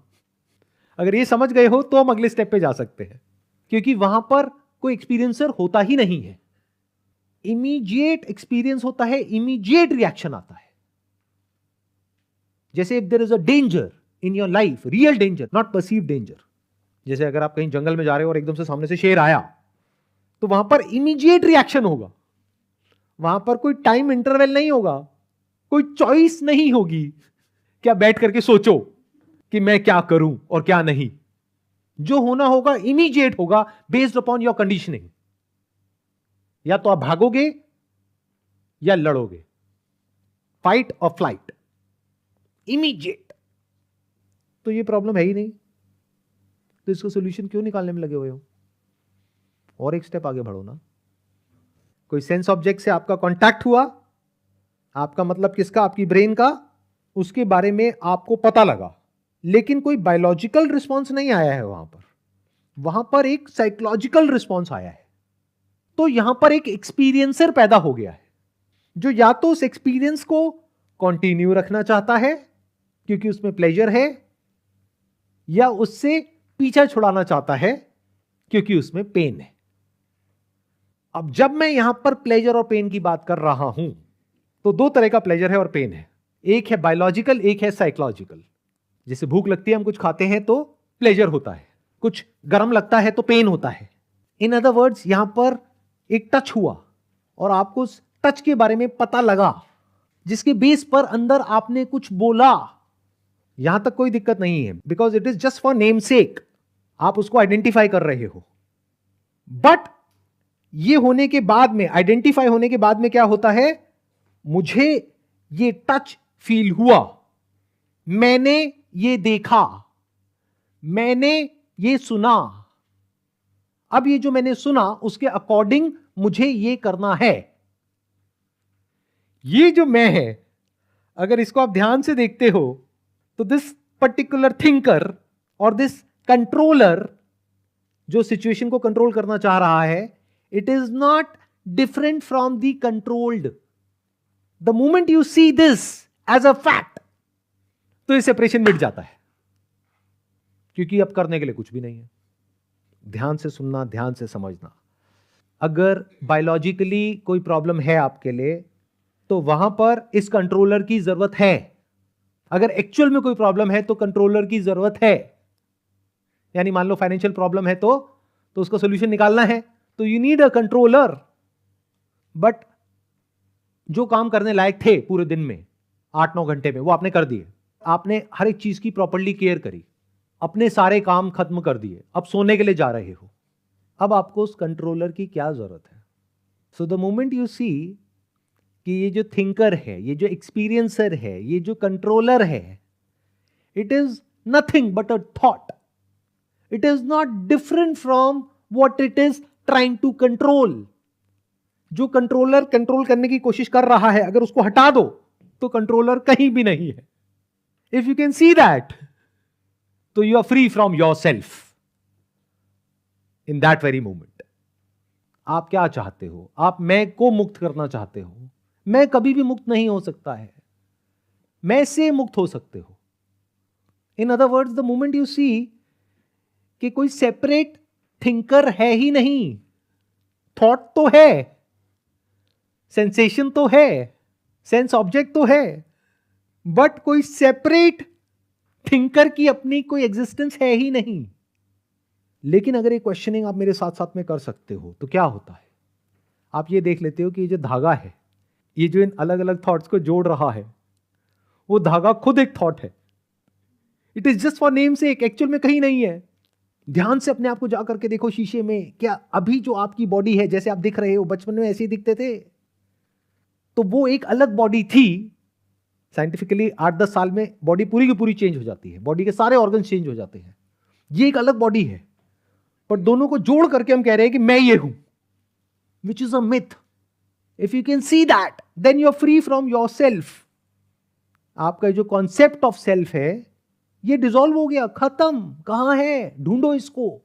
अगर ये समझ गए हो तो हम अगले स्टेप पे जा सकते हैं, क्योंकि वहां पर कोई एक्सपीरियंसर होता ही नहीं है। इमीडिएट एक्सपीरियंस होता है, इमीडिएट रिएक्शन आता है। जैसे if there is a danger in your life, real danger, not perceive danger. जैसे अगर आप कहीं जंगल में जा रहे हो और एकदम से सामने से शेर आया, तो वहां पर इमीडिएट रिएक्शन होगा। वहां पर कोई टाइम इंटरवल नहीं होगा, कोई चॉइस नहीं होगी क्या बैठ करके सोचो कि मैं क्या करूं और क्या नहीं। जो होना होगा इमीडिएट होगा, बेस्ड अपॉन योर कंडीशनिंग। या तो आप भागोगे या लड़ोगे। फाइट और फ्लाइट, इमीडिएट। तो ये प्रॉब्लम है ही नहीं, तो इसको सोल्यूशन क्यों निकालने में लगे हुए हो? और एक स्टेप आगे बढ़ो ना। कोई सेंस ऑब्जेक्ट से आपका कांटेक्ट हुआ, आपका मतलब किसका? आपकी ब्रेन का, उसके बारे में आपको पता लगा, लेकिन कोई बायोलॉजिकल रिस्पॉन्स नहीं आया है वहां पर एक साइकोलॉजिकल रिस्पॉन्स आया है। तो यहां पर एक एक्सपीरियंसर पैदा हो गया है, जो या तो उस एक्सपीरियंस को कंटिन्यू रखना चाहता है क्योंकि उसमें प्लेजर है, या उससे पीछा छुड़ाना चाहता है क्योंकि उसमें पेन है। अब जब मैं यहां पर प्लेजर और पेन की बात कर रहा हूं, तो दो तरह का प्लेजर है और पेन है। एक है बायोलॉजिकल, एक है साइकोलॉजिकल। जैसे भूख लगती है, हम कुछ खाते हैं तो प्लेजर होता है, कुछ गर्म लगता है तो पेन होता है। इन अदर वर्ड्स, यहां पर एक टच हुआ और आपको उस टच के बारे में पता लगा, जिसके बेस पर अंदर आपने कुछ बोला, यहां तक कोई दिक्कत नहीं है, because it is just for name सेक। आप उसको आइडेंटिफाई कर रहे हो। बट ये होने के बाद में, आइडेंटिफाई होने के बाद में क्या होता है? मुझे ये टच फील हुआ, मैंने ये देखा, मैंने ये सुना। अब ये जो मैंने सुना, उसके अकॉर्डिंग मुझे ये करना है। ये जो मैं है, अगर इसको आप ध्यान से देखते हो, तो दिस पर्टिकुलर थिंकर और दिस कंट्रोलर जो सिचुएशन को कंट्रोल करना चाह रहा है, it is not different from the controlled. The moment you see this as a fact, तो ये सेपरेशन मिट जाता है, क्योंकि अब करने के लिए कुछ भी नहीं है। ध्यान से सुनना, ध्यान से समझना। अगर बायोलॉजिकली कोई प्रॉब्लम है आपके लिए, तो वहां पर इस कंट्रोलर की जरूरत है। अगर एक्चुअल में कोई प्रॉब्लम है तो कंट्रोलर की जरूरत है। यानी मान लो फाइनेंशियल प्रॉब्लम है तो उसका सोल्यूशन निकालना है, तो you need a controller. But जो काम करने लायक थे पूरे दिन में, 8-9 घंटे में, वो आपने कर दिए। आपने हर एक चीज की प्रॉपर्ली केयर करी, अपने सारे काम खत्म कर दिए, अब सोने के लिए जा रहे हो। अब आपको उस कंट्रोलर की क्या जरूरत है? So the moment you see कि ये जो थिंकर है, ये जो एक्सपीरियंसर है, ये जो कंट्रोलर है, it is nothing but a thought. It is not different from what it is trying to control. जो कंट्रोलर कंट्रोल करने की कोशिश कर रहा है, अगर उसको हटा दो तो कंट्रोलर कहीं भी नहीं है। If you can see that, तो you are free from your self in that very moment. आप क्या चाहते हो? आप मैं को मुक्त करना चाहते हो। मैं कभी भी मुक्त नहीं हो सकता है, मैं से मुक्त हो सकते हो। In other words, the moment you see कि कोई सेपरेट थिंकर है ही नहीं, थॉट तो है, सेंसेशन तो है, सेंस ऑब्जेक्ट तो है, बट कोई सेपरेट थिंकर की अपनी कोई एग्जिस्टेंस है ही नहीं। लेकिन अगर ये क्वेश्चनिंग आप मेरे साथ साथ में कर सकते हो, तो क्या होता है? आप ये देख लेते हो कि ये जो धागा है, ये जो इन अलग अलग थॉट्स को जोड़ रहा है, वो धागा खुद एक थॉट है। It is just for name से, एक्चुअल में कहीं नहीं है। ध्यान से अपने आप को जाकर के देखो शीशे में, क्या अभी जो आपकी बॉडी है, जैसे आप दिख रहे हो, बचपन में ऐसे ही दिखते थे? तो वो एक अलग बॉडी थी। साइंटिफिकली 8-10 साल में बॉडी पूरी की पूरी चेंज हो जाती है, बॉडी के सारे ऑर्गन चेंज हो जाते हैं। ये एक अलग बॉडी है, पर दोनों को जोड़ करके हम कह रहे हैं कि मैं ये हूं, which is a myth. If you can see that, then you are free from your self. आपका जो कॉन्सेप्ट ऑफ सेल्फ है, ये डिसॉल्व हो गया, खत्म। कहां है? ढूंढो इसको।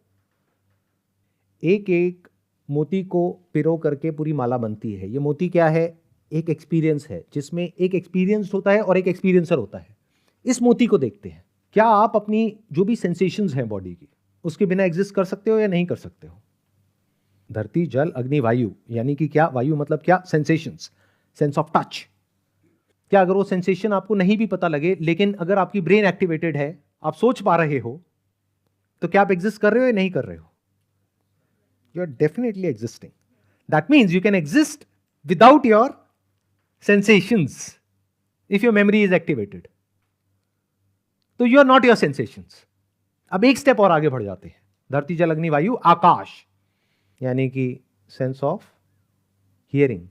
एक एक मोती को पिरो करके पूरी माला बनती है। ये मोती क्या है? एक एक्सपीरियंस है, जिसमें एक एक्सपीरियंस होता है और एक एक्सपीरियंसर होता है। इस मोती को देखते हैं, क्या आप अपनी जो भी सेंसेशंस हैं बॉडी की, उसके बिना एग्जिस्ट कर सकते हो या नहीं कर सकते हो? धरती, जल, अग्नि, वायु, यानी कि क्या? वायु मतलब क्या? Sensations, sense of touch. क्या अगर वो सेंसेशन आपको नहीं भी पता लगे, लेकिन अगर आपकी ब्रेन एक्टिवेटेड है, आप सोच पा रहे हो, तो क्या आप एग्जिस्ट कर रहे हो या नहीं कर रहे हो? You are definitely existing. That means you can exist without your sensations if your memory is activated. तो you are not your sensations. अब एक स्टेप और आगे बढ़ जाते हैं। धरती, जल, अग्नि, वायु, आकाश, यानी कि सेंस ऑफ हियरिंग।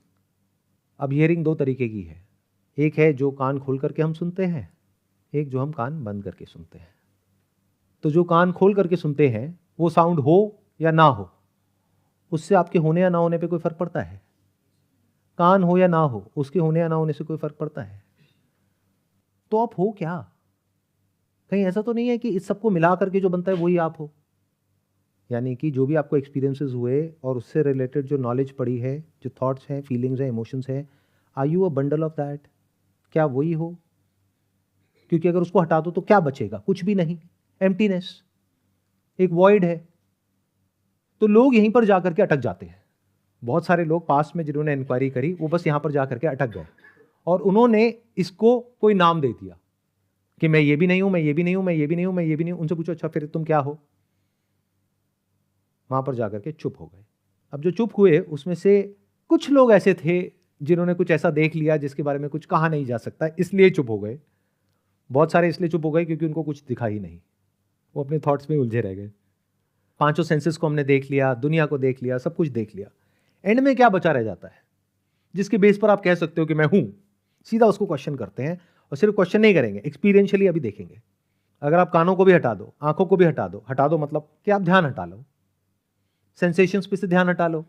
अब हियरिंग दो तरीके की है। एक है जो कान खोल करके हम सुनते हैं, एक जो हम कान बंद करके सुनते हैं। तो जो कान खोल करके सुनते हैं वो साउंड हो या ना हो, उससे आपके होने या ना होने पे कोई फर्क पड़ता है? कान हो या ना हो, उसके होने या ना होने से कोई फर्क पड़ता है? तो आप हो क्या? कहीं ऐसा तो नहीं है कि इस सबको मिला करके जो बनता है वही आप हो? यानी कि जो भी आपको एक्सपीरियंसेस हुए और उससे रिलेटेड जो नॉलेज पड़ी है, जो थॉट्स हैं, फीलिंग्स हैं, इमोशंस हैं, are you a bundle of that? क्या वही हो? क्योंकि अगर उसको हटा दो तो क्या बचेगा? कुछ भी नहीं, एम्प्टीनेस, एक वॉइड है। तो लोग यहीं पर जाकर के अटक जाते हैं। बहुत सारे लोग पास में जिन्होंने इंक्वायरी करी वो बस यहां पर जाकर के अटक गए और उन्होंने इसको कोई नाम दे दिया कि मैं ये भी नहीं हूं, मैं ये भी नहीं हूं, मैं ये भी नहीं हूं, मैं ये भी नहीं हूं। उनसे पूछो अच्छा फिर तुम क्या हो? वहां पर जाकर के चुप हो गए। अब जो चुप हुए उसमें से कुछ लोग ऐसे थे जिन्होंने कुछ ऐसा देख लिया जिसके बारे में कुछ कहा नहीं जा सकता, इसलिए चुप हो गए। बहुत सारे इसलिए चुप हो गए क्योंकि उनको कुछ दिखा ही नहीं, वो अपने थॉट्स में उलझे रह गए। पांचों सेंसेस को हमने देख लिया, दुनिया को देख लिया, सब कुछ देख लिया, एंड में क्या बचा रह जाता है जिसके बेस पर आप कह सकते हो कि मैं हूं? सीधा उसको क्वेश्चन करते हैं और सिर्फ क्वेश्चन नहीं करेंगे, एक्सपीरियंशियली अभी देखेंगे। अगर आप कानों को भी हटा दो, आंखों को भी हटा दो मतलब कि आप ध्यान हटा लो, सेंसेशंस पे से ध्यान हटा लो,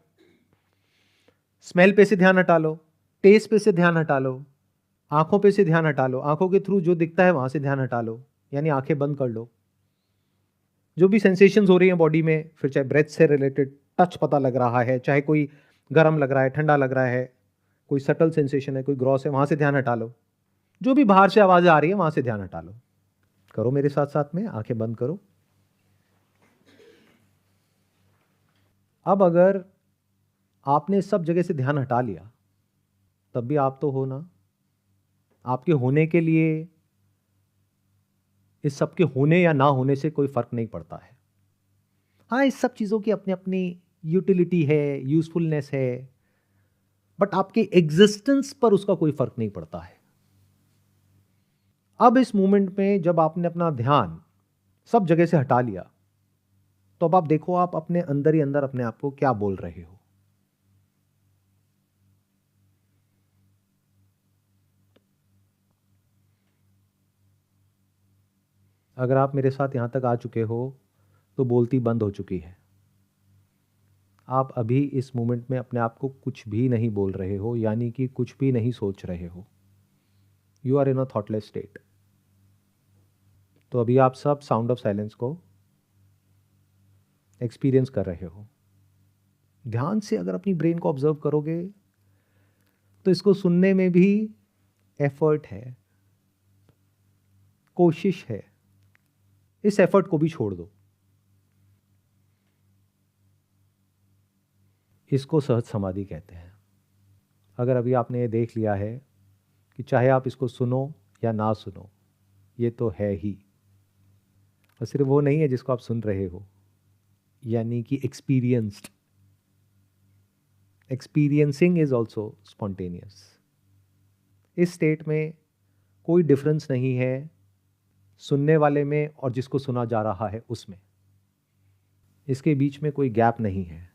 स्मेल पे से ध्यान हटा लो, टेस्ट पे से ध्यान हटा लो, आंखों पे से ध्यान हटा लो, आंखों के थ्रू जो दिखता है वहां से ध्यान हटा लो, यानी आंखें बंद कर लो। जो भी सेंसेशंस हो रही हैं बॉडी में, फिर चाहे ब्रेथ से रिलेटेड टच पता लग रहा है, चाहे कोई गर्म लग रहा है, ठंडा लग रहा है, कोई सटल सेंसेशन है, कोई ग्रॉस है, वहां से ध्यान हटा लो। जो भी बाहर से आवाजें आ रही है वहां से ध्यान हटा लो। करो मेरे साथ साथ में, आंखें बंद करो। अब अगर आपने सब जगह से ध्यान हटा लिया तब भी आप तो हो ना। आपके होने के लिए इस सब के होने या ना होने से कोई फर्क नहीं पड़ता है। हाँ, इस सब चीजों की अपनी अपनी यूटिलिटी है, यूजफुलनेस है, बट आपके एग्जिस्टेंस पर उसका कोई फर्क नहीं पड़ता है। अब इस मोमेंट में जब आपने अपना ध्यान सब जगह से हटा लिया तो अब आप देखो आप अपने अंदर ही अंदर अपने आप को क्या बोल रहे हो। अगर आप मेरे साथ यहां तक आ चुके हो तो बोलती बंद हो चुकी है। आप अभी इस मोमेंट में अपने आप को कुछ भी नहीं बोल रहे हो, यानी कि कुछ भी नहीं सोच रहे हो। You are in a thoughtless state. तो अभी आप सब साउंड ऑफ साइलेंस को एक्सपीरियंस कर रहे हो। ध्यान से अगर अपनी ब्रेन को ऑब्जर्व करोगे तो इसको सुनने में भी एफर्ट है, कोशिश है। इस एफर्ट को भी छोड़ दो, इसको सहज समाधि कहते हैं। अगर अभी आपने ये देख लिया है कि चाहे आप इसको सुनो या ना सुनो, ये तो है ही। और सिर्फ वो नहीं है जिसको आप सुन रहे हो, यानी कि experienced. Experiencing is also spontaneous. इस स्टेट में कोई डिफरेंस नहीं है सुनने वाले में और जिसको सुना जा रहा है उसमें। इसके बीच में कोई गैप नहीं है,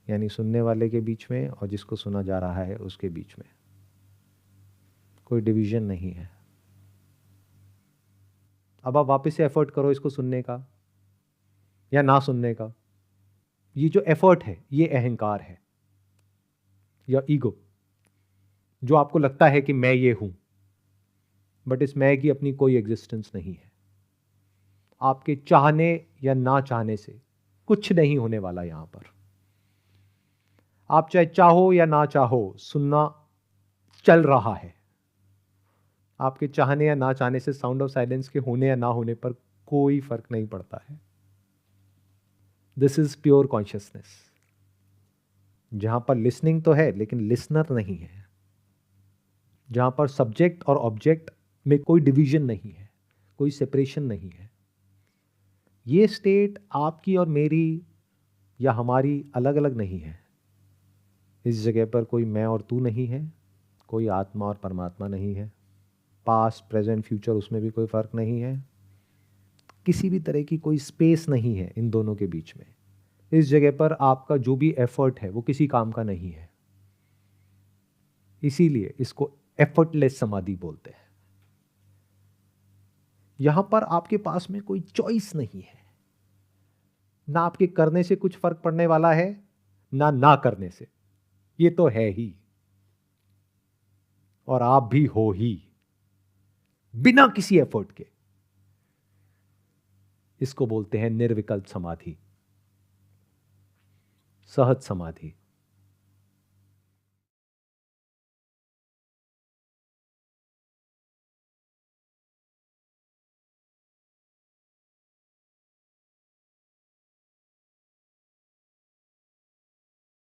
यानी सुनने वाले के बीच में और जिसको सुना जा रहा है उसके बीच में कोई डिवीजन नहीं है। अब आप वापस से एफर्ट करो इसको सुनने का या ना सुनने का। ये जो एफर्ट है ये अहंकार है या ईगो, जो आपको लगता है कि मैं ये हूं, बट इस मैं की अपनी कोई एग्जिस्टेंस नहीं है। आपके चाहने या ना चाहने से कुछ नहीं होने वाला यहां पर। आप चाहे चाहो या ना चाहो, सुनना चल रहा है। आपके चाहने या ना चाहने से साउंड ऑफ साइलेंस के होने या ना होने पर कोई फर्क नहीं पड़ता है। दिस इज प्योर कॉन्शियसनेस, जहां पर लिसनिंग तो है लेकिन लिसनर नहीं है, जहां पर सब्जेक्ट और ऑब्जेक्ट में कोई डिवीजन नहीं है, कोई सेपरेशन नहीं है। ये स्टेट आपकी और मेरी या हमारी अलग अलग नहीं है। इस जगह पर कोई मैं और तू नहीं है, कोई आत्मा और परमात्मा नहीं है, पास्ट प्रेजेंट फ्यूचर उसमें भी कोई फर्क नहीं है, किसी भी तरह की कोई स्पेस नहीं है इन दोनों के बीच में। इस जगह पर आपका जो भी एफर्ट है वो किसी काम का नहीं है। इसीलिए इसको एफर्टलेस समाधि बोलते हैं। यहां पर आपके पास में कोई चॉइस नहीं है, ना आपके करने से कुछ फर्क पड़ने वाला है, ना करने से, ये तो है ही, और आप भी हो ही, बिना किसी एफर्ट के। इसको बोलते हैं निर्विकल्प समाधि, सहज समाधि।